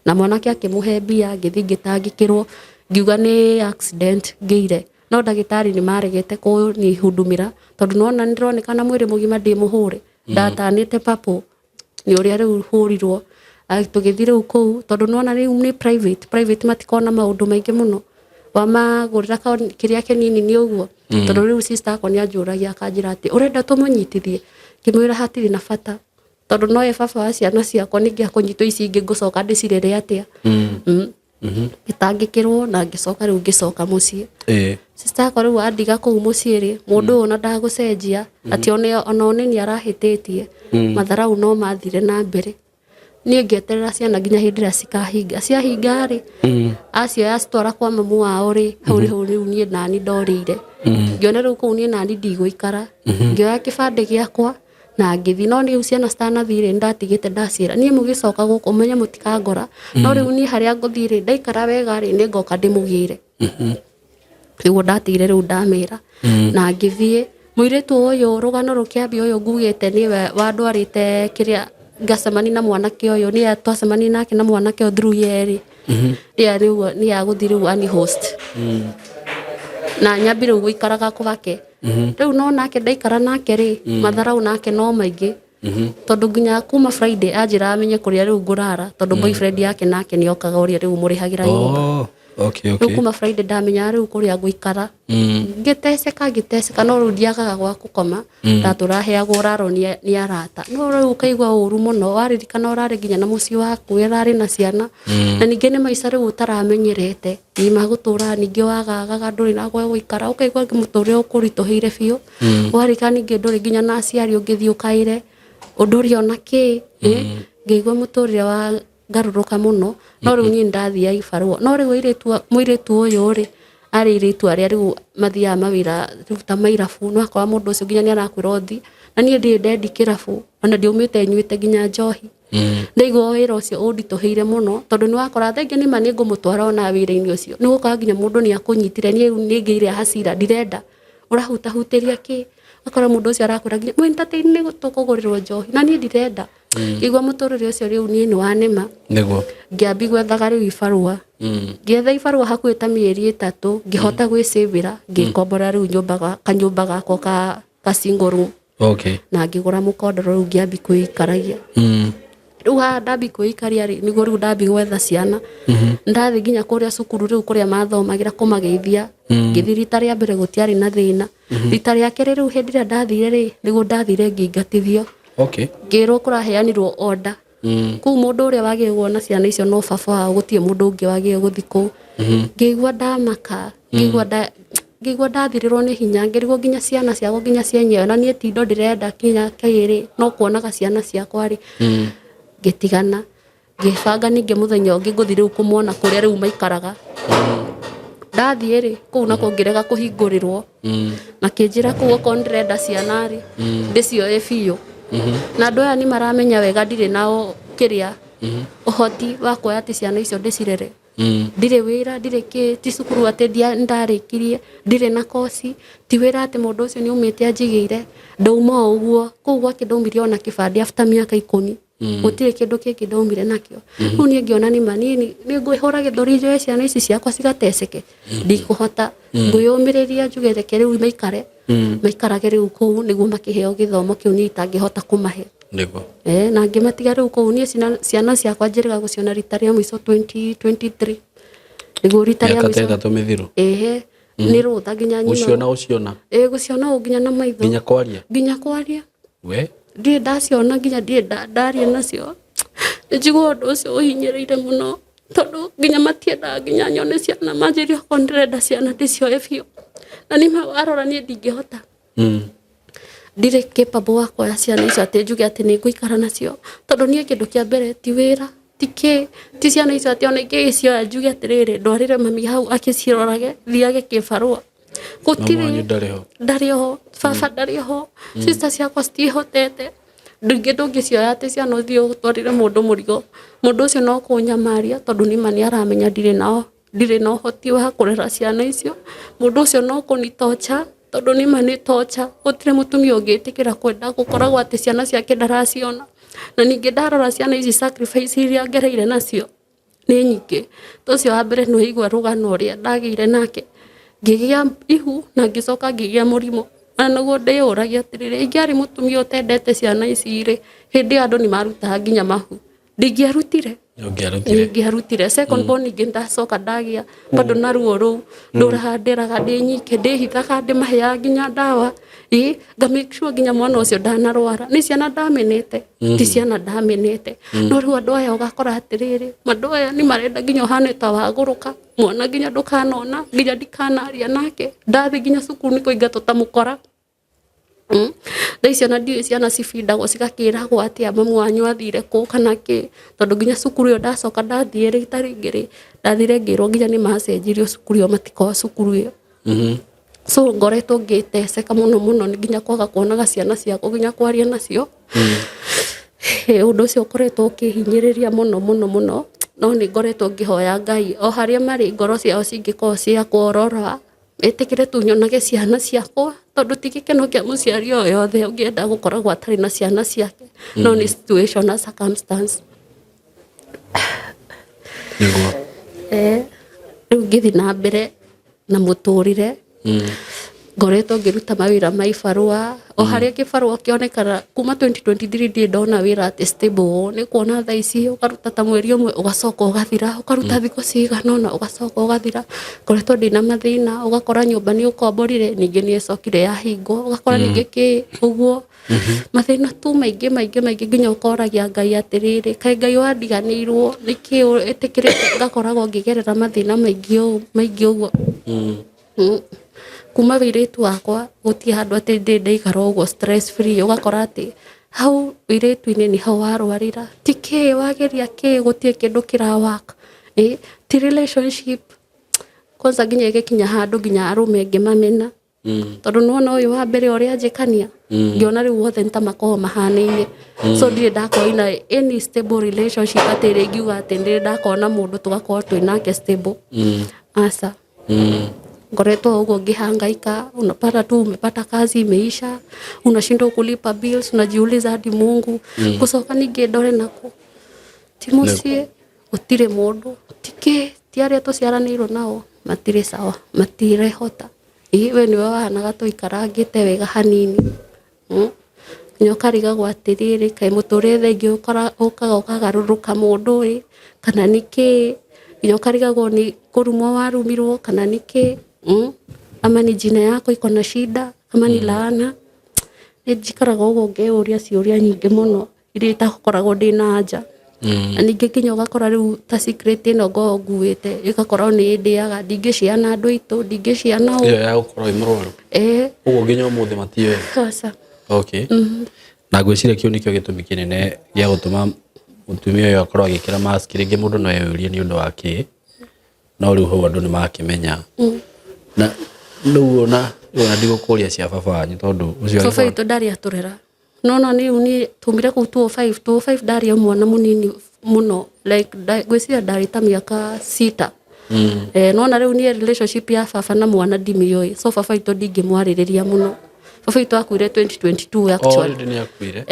Speaker 1: na mwanake akimuhe mbia ngithi ngitangikirwo ngiuga ni accident ngiire no ndagitari ni maregete ko ni hudumira tondu nona ndironekana mwiri mugima ndi muhure ndatanite papo ni uria riu hurirwo tugithire uko tondu nona riu ni private matikona maundu maingi muno wamagurira kiria kinini ni uguo tondu riu sister yako ni anjuragia akanjira ati urenda tumunyitithie kimwira hatiri na bata tondu no e baba wa ciana ciakwa ningi akunyitwo ici ingi ngucoka ndicirere atia gitangikirwo na ngicoka riu ngicoka mucii sister yako riu andiga kuu mucii ri mundu ona ndagucenjia ati ona ni arahititie matharau no mathire na mbere nie ngeterera ciana nginya hindira cikahinga ciahinga ri acio acitwara kwa mamu wao ri hau riu nie nani ndorire ngiona riu kuu nie nani ndigũikara ngioya kibande giakwa na ngithi no ni ciana citanathire ndatigite ndacira nie mugicoka guku menye mutikangora no riu nie haria nguthire ndaikara wega ri ni ngoka ndimugire riu ndatigire riu ndamira na ngithie muiritu uyu rugano rukiambi uyu ngugite niwe wandwarite kiria ngacemani na mwanake uyu ni twacemani nake na mwanake o through yeri ya riu ni aguthire wani host na nyambire guikaraga kwake riu no nake ndaikara nake ri matharau nake no maingi tondu nginya kuma Friday anjira amenye kuria riu ngurara tondu boyfriend yake nake ni okaga uria riu murihagira nyumba
Speaker 2: okay
Speaker 1: kuma Friday ndamenya riu kuria guikara ngiteceka no riu ndiagaga gwa gukoma ndaturaheagwo uraro ni arata no riu ukaigua uru muno waririkana urari nginya na mucii waku wirari na ciana na ningi ni maica riu utaramenyerete ni magutura ningi wagaga nduri na gwa guikara ukaigua muturire ukurituhire biu waririkana ningi nduri nginya na aciari ungithii ukaire unduri ona ki ngigua muturire wa ngaruruka muno no riu ni ndathia ibarua no riu muiritu uyu ri ari iritu aria riu mathia mawira ruta mairabu no akwa mundu ucio nginya ni arakwira uthi na ni ndi dendi kirabu ona ndiumite nyuite nginya njohi ndigwo wira ucio undituhire muno tondu ni wakora thengi ni mani ngumutwara ona wira-ini ucio ni guka nginya mundu ni akunyitire ni ngire hasira ndirenda urahutahutiria ki akora mundu ucio arakwira nginya entertain ni tukugurirwo njohi na ni ndirenda igwa muturire ucio riu ni wanema
Speaker 2: niguo
Speaker 1: ngiambi gwethaga riu ibarua ngietha ibarua hakuhi ta mieri 3 ngihota gwicivira ngikombora riu kanyumba gakwa ka single room na ngigura mukondoro riu ngiambi kuikaragia riu ha ndambi kuikaria ri niguo riu ndambi gwetha ciana ndathi nginya kuria cukuru riu kuria mathomagira kumageithia ngithi rita ria mbere gutiari na thina rita ria keri riu hindira ndathire ri niguo ndathire ngingatithio ngirwo kuraheanirwo order ku mundu uria wagire kuona ciana icio no baba wao gutie mundu ungi wagire guthi ku ngigwa ndamaka ngigwa ndathirirwo ni hinya ngirwo nginya ciana ciakwa nginya cienyewe na nie tindo ndirenda kinya kairi no kuonaga ciana ciakwa ri gitigana ngibanga ninge muthenya ungi nguthi riu kumwona kuria riu maikaraga ndathie ri kuu na kungirega kuhingurirwo na kinjira kuu okorwo ndirenda ciana ri ndicioe biũ na andu aya ni maramenya wega ndire nao kiria uhoti wa kuoya ati ciana icio ndicirere ndire wira ndire ki ti cukuru ati ndarikirie ndire na kosi ti wira ati mundu ucio ni umite anjigire ndauma uguo kuu gwake ndaumirie ona kibandi after miaka 10 gutire kindu kingi ndaumire nakio riu nie ngiona ni manini ni ngwihura githuri njoe ciana ici ciakwa cigateceke ndikuhota ngwiyumiriria njuge reke riu maikarage riu kuu niguo makiheo githomo kiu ni itangihota kumahe
Speaker 2: niguo
Speaker 1: na ngimatiga riu kuu nie ciana ciakwa njiriga guciona rita ria mwico 2023 niguo rita ria mwico
Speaker 2: miaka 3 mithiru
Speaker 1: ni rutha nginya nyina
Speaker 2: uciona
Speaker 1: guciona nginya na maitho nginya kwaria
Speaker 2: we
Speaker 1: ndire ndaciona nginya ndire ndaria nacio njigua undu ucio uhinyiriire muno tondu nginya matiendaga nginya nyone ciana manjirie ko ndirenda ciana ndicioe biũ na ni arora nie ndingihota ndire capable wa kuoya ciana icio ati njuge ati ni nguikara nacio tondu nie kindu kia mbere ti wira ti ciana icio ati ona ingigicioya njuge atiriri ndwarire mami hau akicirorage thiage kibarua gutire ndariho baba ndariho sister ciakwa citihotete ndungicioya ati ciana uthie utwarire mundu murigo mundu ucio no kunyamaria tondu ni mani aramenya ndire na uhoti wa kurera ciana icio mundu ucio no kunitocha tondu ni mani tocha gutire mutumia ungitikira kwenda gukoragwo ati ciana ciake ndaraciona na ningi ndarora ciana ici sacrifice iria ngereire nacio ni nyingi tucio wa mbere no igwa rugano uria ndagire nake ngigia ihu na ngicoka ngigia murimo na naguo ndiyuragia atiriri ingiari mutumia utendete ciana ici ri hindi andu ni marutaga nginya mahu ndingiarutire second born ingi ndacoka ndagia bado na ruo ruu ndurahandiraga ndi nyike ndihithaga ndimaheaga nginya ndawa nga make sure nginya mwana ucio ndanarwara ni ciana ndamenete ti ciana ndamenete no riu andu aya ugakora atiriri mandu aya ni marenda nginya uhane ta waguruka mwana nginya ndukanona nginya ndikanaria nake ndathi nginya cukuru ni kuingatwo ta mukora Dai ciana ndiwe ciana cibindagwo cigakiragwo atia mamu wanyu athire ku kana ki tondu nginya cukuru yo ndacoka ndathie rita ringiri ndathire ngirwo nginya ni macenjirio cukuru yo matiko cukuru yo so ngoretwo ngiteceka muno nginya kwaga kuonaga ciana ciakwa nginya kwaria nacio undu ucio ukoretwo ukihinyiriria muno no ni ngoretwo ngihoya Ngai o haria mari ngoro ciao cingikorwo cia kuorora etikire tunyonage ciana ciakwa tondu ti gikeno kia muciari o yothe ungienda gukoragwo atari na ciana ciake no ni situation na circumstance
Speaker 2: niguo
Speaker 1: riu ngithi na mbere na muturire ngoretwo ngiruta mawira ma ibarua o haria kibarua kionekana kuma 2023 ndi ndona wira ati stable ni kuona thaa ici ukaruta ta mweri umwe ugacoka ugathira ukaruta thiko ciganona ugacoka ugathira ngoretwo ndina mathina ugakora nyumba ni ukomborire ningi ni icokire yahingo ugakora ningi ki uguo mathina tu maingi nginya ukoragia Ngai atiriri kai Ngai wandiganirwo niki etikirite ngakoragwo ngigerera mathina maingi uguo kuma wiritu wakwa guti handu ati ndeikara uguo stress free ugakora ati hau wiritu-ini ni hau warwarira tiki wageria ki guti kindu kirawaka ti relationship kwanza nginya igikinya handu nginya arume ngimamena tondu nuona uyu wa mbere uria njikania ngiona riu wothe ntamakorwo mahanaine so ndire ndakorwo ina any stable relationship ati ringiuga ati ndire ndakona mundu tugakorwo twinake stable asa ngoretwo uguo ngihangaika unapata tu umepata kazi imeisha unashindwa kulipa bills unajiuliza hadi Mungu kusoka ninge ndore nako timucie utire mundu tike tiare to ciaranirwo nao matire sawa matire hota we ni wahanaga tuikarangite wega hanini nyokariga gwatiriri kai muture thengi ukaga ukagaruruka mundu ri kana niki nyokarigagwo ni kurumwa warumirwo kana niki ama ni jina yako iko na shida ama ni laana njikaraga uguo ngeuria ciuria nyingi muno iria itakoragwo ndina anja na ningi kinya ugakora riu ta secret ino ngo nguite igakorwo ni ndiaga ndingiciana andu itu ndingiciana
Speaker 2: iyo ya gukorwo imurwaru uguo nginya umuthi matiyo
Speaker 1: sasa
Speaker 2: okay na gwiciria kiu nikio gitumi kinene gia gutuma mutumia uyu akorwo agikira mask ringi mundu no yuria ni undu wake no riu ho andu ni makimenya na riu ona ndigũkũria cia baba wanyu tondu ucio
Speaker 1: baba itu ndari aturera no ni tumire ku 205 ndari mwana munini muno like gwiciria ndari ta miaka 6 no riu ni relationship ya baba na mwana ndimiyoi so baba itu ndingimwaririria muno baba itu akuire 2022 actually
Speaker 2: already ni akuire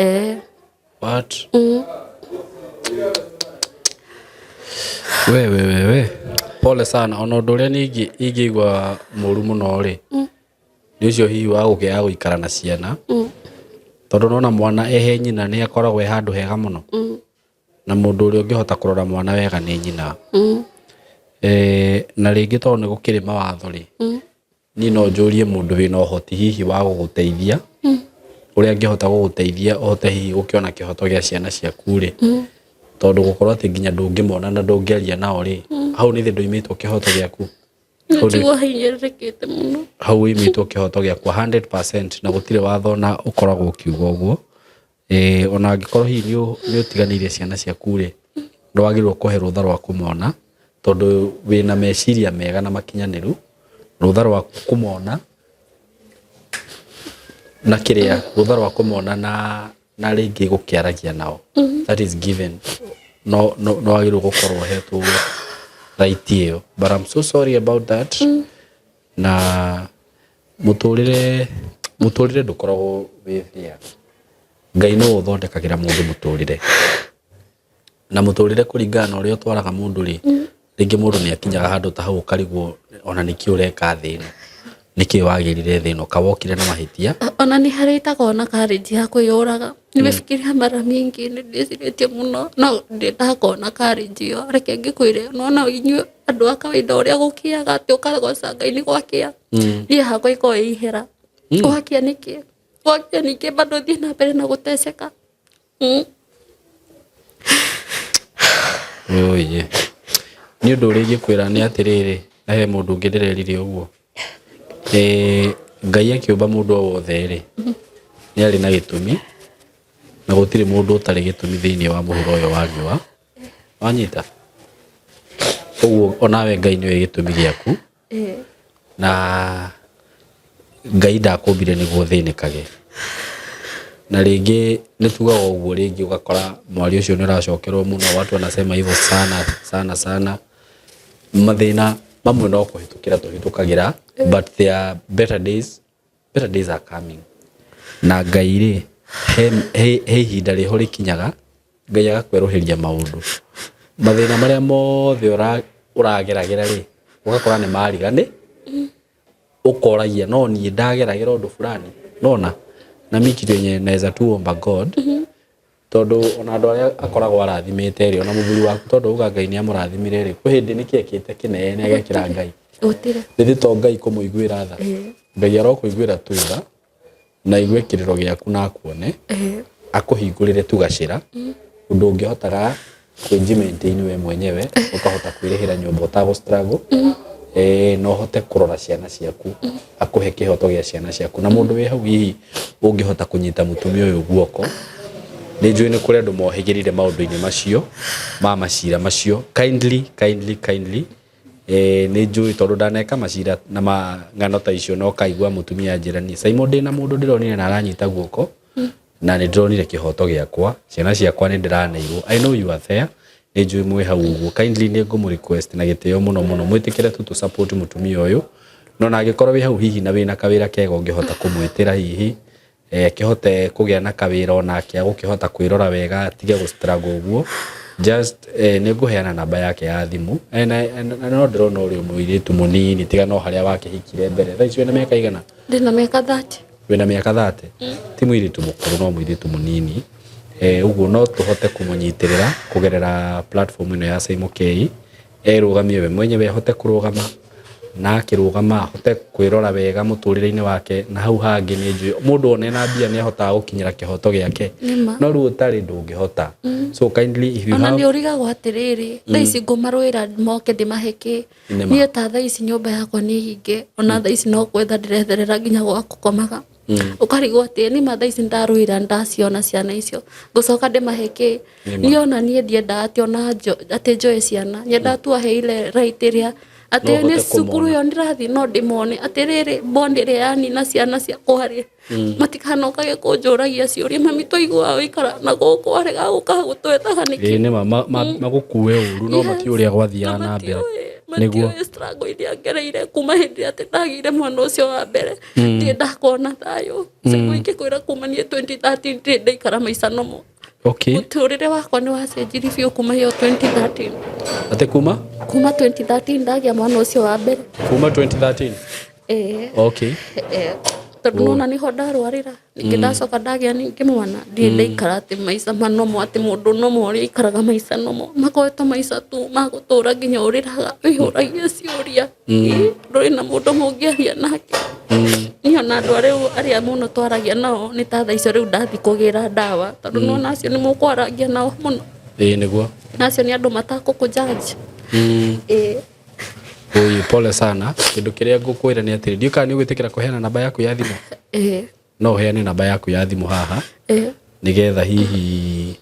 Speaker 2: what we pole sana ona undu uria ningi ingigwa muru muno ri ni ucio hihi wa gukea guikara na ciana tondu nona mwana ehe nyina ni akoragwo handu hega muno na mundu uria ungihota kurora mwana wega ni nyina na ringi tondu ni gukiri mawatho ri ni no njurie mundu wina uhoti hihi wa guguteithia uria angihota guguteithia uhote hihi gukiona kihoto gia ciana ciaku ri tondu gukorwo ati nginya ndungimona na ndungiaria nao ri hau ni thindo imitwo kihoto giaku
Speaker 1: Ndigwa hinyirikite muno
Speaker 2: hau imitwo kihoto giaku 100% na gutire watho na ukoragwo kiugo uguo ona angikorwo hihi ni utiganirie ciana ciaku ri ndwagirwo kuhe rutha rwa kumona tondu wina meciria mega na makinyaniru rutha rwa kumona na kiria rutha rwa kumona na ringi gukiaragia nao that is given no agirwo gukorwo hetwo right iyo but I'm so sorry about that na muturire ndukoragwo withia Ngai no uthondekagira mundu muturire na muturire kuringana na uria utwaraga mundu ri ringi mundu ni akinyaga handu ta hau karigwo ona niki ureka thino niki wagirire thino kawokire na mahitia
Speaker 1: ona ni haritaga ona courage ya kwiyuraga nimefikiria mara mingi ni ndiciritie muno no ndakona courage yo reke ngikwire no inyu andu akawaida uria gukiaga ati ukagoca Ngai ni gwakia ni hakwa iko ihera gwakia niki bado thie na mbere na guteceka
Speaker 2: oye ni undu uri gikwira ni atiriri na he mundu ngirirerire uguo Ngai akiumba mundu o wothe ri ni ari na gitumi na gutire mundu utari gitumi thiini wa muhuro uyu wa riua wanyita uguo onawe Ngai ni gitumi giaku na Ngai ndakumbire niguo thinikage na ringi nitugaga uguo ringi ugakora mwari ucio ni uracokerwo muno watu wanasema hivyo sana mathina mamwe no kuhitukira tuhitukagira but there are better days are coming na Ngai ri he ihinda riho rikinyaga Ngai agakweruhiria maundu mathina maria mothe urageragira ri ugakora ni marigane ukoragia no ni ndageragira undu fulani nona na miki twenye naweza tuomba God tondu ona andu aria akoragwo arathimite ri ona muthuri waku tondu uga Ngai ni amurathimire ri ku hindi nikiekite kinene agekira Ngai
Speaker 1: utire
Speaker 2: ndithi to Ngai kumuiguira tha Ngai arokuiguira tu tha na igue kiriro giaku na akuone akuhingurire tu gacira undu ungihotaga kwinjimaintain we mwenyewe ukahota kwirihira nyumba utago struggle no hote kurora ciana ciaku akuhe kihoto gia ciana ciaku na mundu wi hau hihi ungihota kunyita mutumia uyu guoko ni njui ni kuri andu mohigirire maundu-ini macio ma macira macio kindly ni njui tondu ndaneka macira na ngano ta icio no kaigua mutumia njirani Simon ndina mundu ndironire na aranyita guoko na ni ndironire kihoto giakwa ciana ciakwa ni ndiraneirwo I know you are there ni njui mwe hau uguo kindly ni ngumu request na gitio muno mwitikire tu support mutumia uyu no na agikorwo wi hau hihi na wina kawira kega ungihota kumwitira hihi kihote kugia na kawira ona kia gukihota kwirora wega tige gu struggle uguo just ni nguheana namba yake ya thimu no ndirona uri muiritu munini tiga no haria wakihikire mbere thaa icio na miaka igana
Speaker 1: ndina miaka 30
Speaker 2: wina miaka 30 ti muiritu mukuru no muiritu munini uguo no tuhote kumunyitirira kugerera platform ino ya Simon K rugamie we mwenyewe hote kurugama na kirugama hote kwirora wega muturire-ini wake na hau hangi ni njui mundu one na mbia ni ahotaga gukinyira kihoto giake no ru utari ndungihota so kindly if you have
Speaker 1: ona ni urigagwo atiriri thaici ngumarwira moke ndimaheki nie ta thaici nyumba yakwa ni hinge ona thaici no kwetha ndiretherera nginya gwakukomaga ukarigwo ati ni mathaici ndarwira ndaciona ciana icio ngucoka ndimaheki ni ona nie ndienda ati ona ati njoe ciana nyenda tu aheile right iria ate ne sukuru yo ndirathi no ndimone atiriri bondire yani na ciana cia kwari matikanoka kunjuragia ciuria mami toigua wikara na guku arega guka gutwetaga niki
Speaker 2: ni magukuwe uru no matiuria gwathia na mbere
Speaker 1: niguo struggle iria ngereire kuma hindi ati ndagire mwana ucio wa mbere ndi ndakona thayo siku ikikwira kuma ni 2013 ndi ndaikara maica nomo.
Speaker 2: Okay.
Speaker 1: Muturire wakwa ni wacenjirie biũ kuma hiyo 2013.
Speaker 2: Ate kuma
Speaker 1: 2013 ndagia mwana ucio wa mbere.
Speaker 2: Kuma 2013? Okay.
Speaker 1: Tondu nona niho ndarwarira ningi ndacoka ndagia ningi mwana ndi ndaikara ati maica manomo ati mundu nomo uri ikaraga maica nomo makoetwo maica tu magutura nginya uriraga wihuragia ciuria nduri na mundu mungiaria nake niyo na andu aria muno twaragia nao ni ta thaicio riu ndathi kugira ndawa tondu nona acio ni mukwaragia nao muno
Speaker 2: niguo
Speaker 1: nacio ni andu matakukujaji
Speaker 2: Oi, pole sana. Kindu kiria ngukwira ni atiri ndiuka ni gwitikira kuheana namba yaku ya thimu. No heane namba yaku ya thimu haha. Nigetha hihi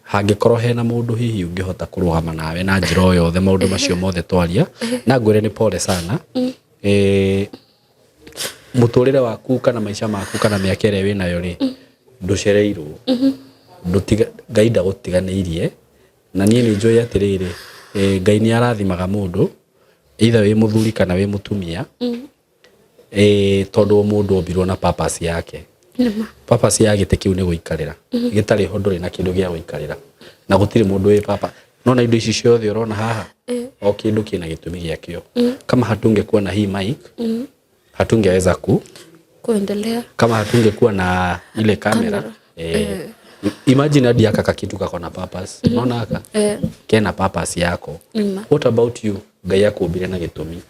Speaker 2: hangikorwo hena mundu hihi ungihota kurugama nawe na njira o yothe maundu macio mothe twaria na ngwire ni pole sana. Muturire waku kana maisha maku kana miaka ire winayo ri nducereirwo ndutiga Ngai ndagutiganeirie na nie ni njoi atiriri Ngai ni arathimaga mundu either we muthuri kana we mutumia tondu mundu ombirwo na purpose yake. Purpose ya gite kiu ni guikarira gitari ho nduri na kindu gia guikarira na gutiri mundu we papa nona indo ici ciothe urona haha o kindu kina gitumi giakio. Kama hatungekuwa na hii mic hatungeweza kuendelea. Kama hatungekuwa na ile kamera imagine hadi aka kitu kako na purpose unaona aka kena purpose yako. What about you? Ngai akumbire na gitumi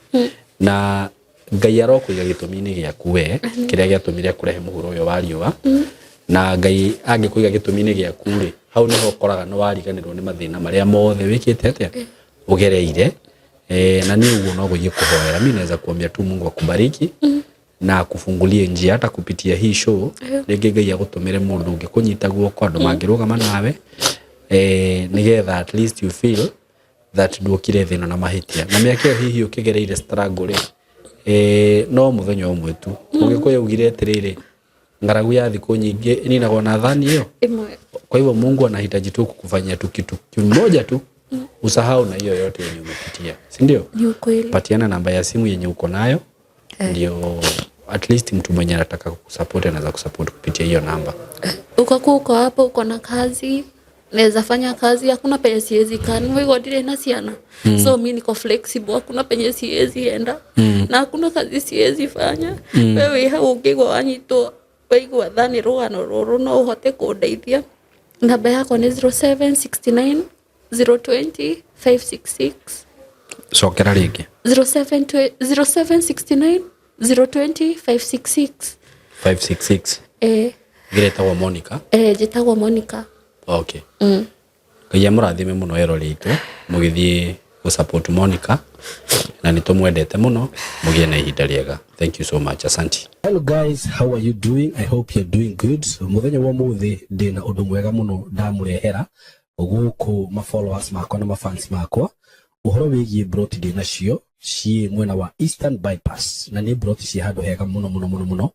Speaker 2: na Ngai arokuiga gitumi-ini giaku we kiria giatumire kurehe muhuro uyu wa riua na Ngai angikuiga gitumi-ini giaku ri hau niho ukoraga no wariganirwo ni mathina maria mothe wikite atia ugereire na ni uguo no guthie kuhoera. Mimi naweza kuambia tu Mungu akubariki na akufungulie njia hata kupitia hii show rege Ngai agutumire mundu ungi kunyita guoko andu mangirugama nawe nigetha at least you feel that ndukire thina na mahitia na miaka hihi ukigereire struggle no muthenya umwe tu ugikuya ugire atiriri ngaragu ya thiku nyingi ninagwo na thani hiyo imwe. Kwa hivyo Mungu anahitaji tu kukufanyia tu kitu kimoja tu usahau na hiyo yote yenye umepitia, si ndio? Patiana namba ya simu yenye uko nayo ndio at least mtu mwenye anataka kukusupport anaweza kusupport kupitia hiyo namba.
Speaker 1: Uko hapo uko na kazi naweza fanya kazi hakuna penye siwezi kani wewe ndire na ciana so mimi niko flexible hakuna penye siwezi enda na hakuna kazi siwezi fanya wewe hau ungigwa wanyitwo waigwa thani rugano ruru no uhote kundeithia. Namba yako ni 0769 020 566
Speaker 2: Sokera ringi
Speaker 1: 0769 020 566
Speaker 2: Greta Monica
Speaker 1: jitagwo Monica.
Speaker 2: Okay. Ngai amurathime muno erorite mugithie ku support Monica na nitumwendete muno mugie na ihinda riega. Thank you so much. Asante.
Speaker 3: Hello guys, how are you doing? I hope you're doing good. Muthenya wa muthi ndina undu mwega muno ndamurehera guku ma followers makwa na ma fans makwa uhoro wigie broti ndi nacio ci mwena wa Eastern Bypass na ni broti ci handu hega muno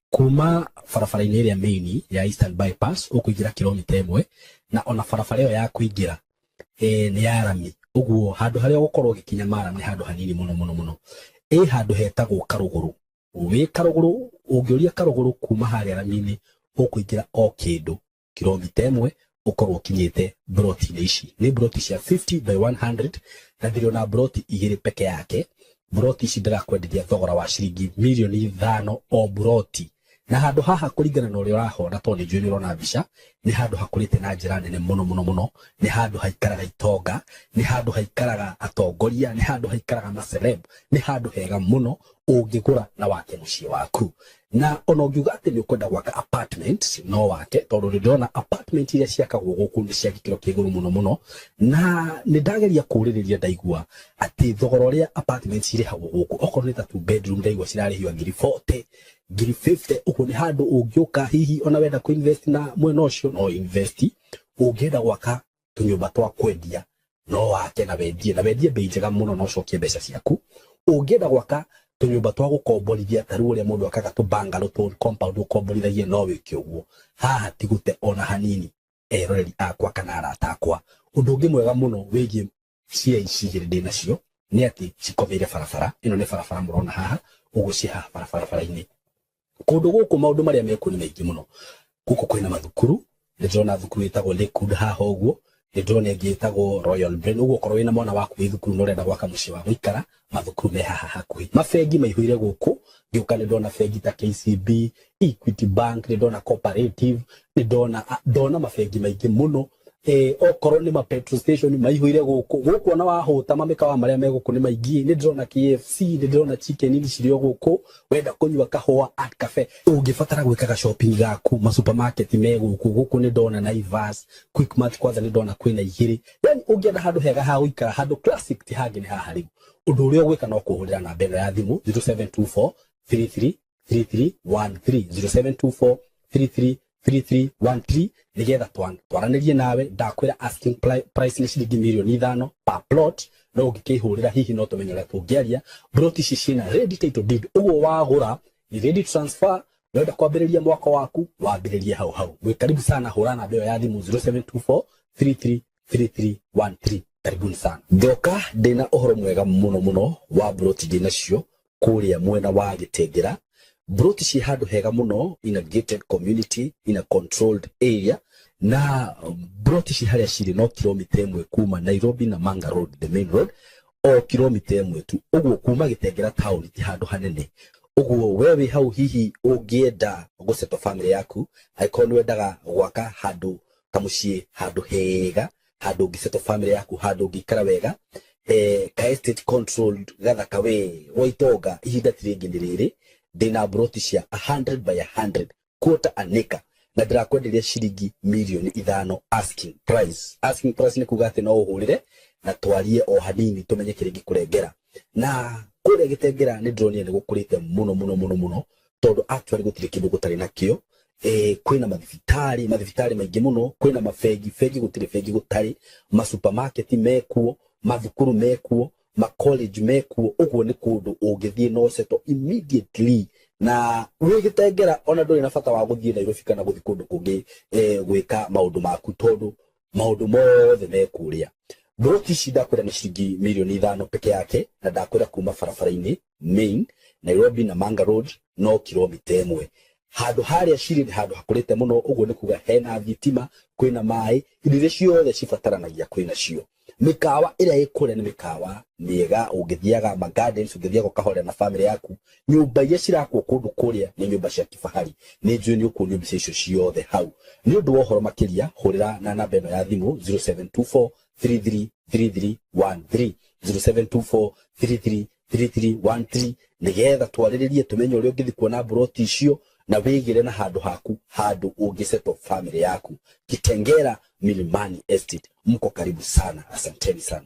Speaker 3: kuma farafara-ini iria main ya Eastern Bypass ukuingira kilomita 1 na ona farafara iyo ya kuingira ni ya rami uguo handu haria gukorwo gikinya mara ni handu hanini muno handu hetagwo Karuguru. Wi Karuguru ungiuria Karuguru kuma haria rami-ini ukuingira o kindu kilomita 1 ukorwo kinyite broti ici ni broti cia 50 by 100 na ndio na broti igiri peke yake. Broti ici ndirakwenderia thogora wa ciringi milioni 5 o broti na handu haha kuringana na uria urahona to ni njui ni urona mbica ni handu hakurite na njira nene muno ni handu haikaraga itonga ni handu haikaraga atongoria ni handu haikaraga maceleb ni handu hega muno ungigura na wake muciĩ waku na ona ungiuga ati ni ukwenda gwaka apartment no wake tondu ndona apartment iria ciakagwo guku ni cia gikiro kiguru muno na ni ndageria kuririria ndaigua ati thogora uria apartment irihagwo guku okorwo ni ta 2 bedroom ndaigua cirarihio ngiri 40 ngiri 50 uko ni handu ungiuka hihi ona wenda ku invest na mwena ucio no invest ungienda gwaka tunyumba twa kwendia no wake na wendie bei njega muno no cokie mbeca ciaku ungienda gwaka tunyumba twa gukomborithia taru uria mundu akaga tu bangalo tu compound ukomborithagie no wiki uguo haha tigute ona hanini eroreri akwa kana arata akwa undu ungi mwega muno wigie cia ici ndi nacio ni ati cikomeire barabara ino ni barabara murona haha ugucia barabara-ini kundu guku maundu maria meku ni maingi muno guku kwina mathukuru ndona thukuru itagwo Lakewood haha uguo ndona ingi itagwo Royal Brain uguo korwo wina mwana waku wi thukuru no renda gwaka mucii wa guikara mathukuru me haha hakuhi mafengi maihuire guku ngiuka ndona fengi ta KCB Equity Bank ndona Cooperative ndona mafengi maingi muno okorwo ni ma petrol station maihuire guku ona wahuta mamikawa maria me guku ni maingi ni ndona KFC ni ndona chicken ni cirio guku wenda kunywa kahua at cafe ungibatara gwikaga shopping gaku ma supermarket me guku ni ndona Naivas Quickmart kwanza ni ndona kwina igiri yani ungienda handu hega ha guikara handu classic ti hangi ni haha riu undu uria gwika no kuhurira na mbere ya thimu 0724 33 3313 0724 33 3313 nigetha twaranirie nawe ndakwira asking price ni ciringi milioni 5 per plot no ngikihurira hihi no tumenyera tungiaria plot ici cina ready title deed uguo wagura ni ready transfer wenda kwambiriria mwaka waku wambiririe hau mwe karibu sana hura na mbeo ya thimu 0724 33 3313 karibuni sana ndoka ndina uhoro mwega muno wa plot ndina cio kuria mwena wa Gitengera Broti ci handu hega muno in a gated community in a controlled area na broti ci haria ciri no kilomita 1 kuma Nairobi na Manga Road the main road o kilomita 1 tu uguo kuma Gitengera town ti handu hanene uguo wewe hau hihi ungienda guceto family yaku aikoni wendaga gwaka handu ta mucii handu hega handu ngiceto family yaku handu ngikara wega ka estate controlled gathaka we waitonga ihinda tiringi ni riri dina broti cia 100 by 100 quarter an acre na ndirakwenderia ciringi milioni 5 asking price ni kuga ati no uhurire na twarie o hanini tumenye kiringi kurengera na kure Gitengera ni ndronie ni gukurite muno tondu actually gutire kindu gutari nakio kwina mathibitari maingi muno kwina mafengi gutire fengi gutari ma supermarket mekuo mathukuru mekuo ma college mekuo uguo ni kundu ungithie no seto immediately na wi Gitengera ona nduri na bata wa guthie Nairobi kana guthi kundu kungi gwika maundu maku tondu maundu mothe mekuria broti shida kwira ni ciringi milioni 5 peke yake na ndakwira kuma barabara-ini main Nairobi na Manga Road no kilomita 1 handu haria ciri ni handu hakurite muno uguo ni kuga hena thitima kwina mai indo ciothe cibataranagia kwina cio mikawa ira ikure ni mikawa miega ungithiaga ma gardens ungithiaga kahore na family yaku nyumba iria cirakwo kundu kuria ni nyumba cia kifahari ni njui ni uku nyumba icio ciothe hau ni undu wa uhoro makiria hurira na namba ino ya thimu 0724 333313 0724 333313 nigetha twariririe tumenye uria ungithi kuona broti icio na wigire na handu haku handu ungiceto family yaku Gitengera Milimani Estate mko karibu sana asanteni sana.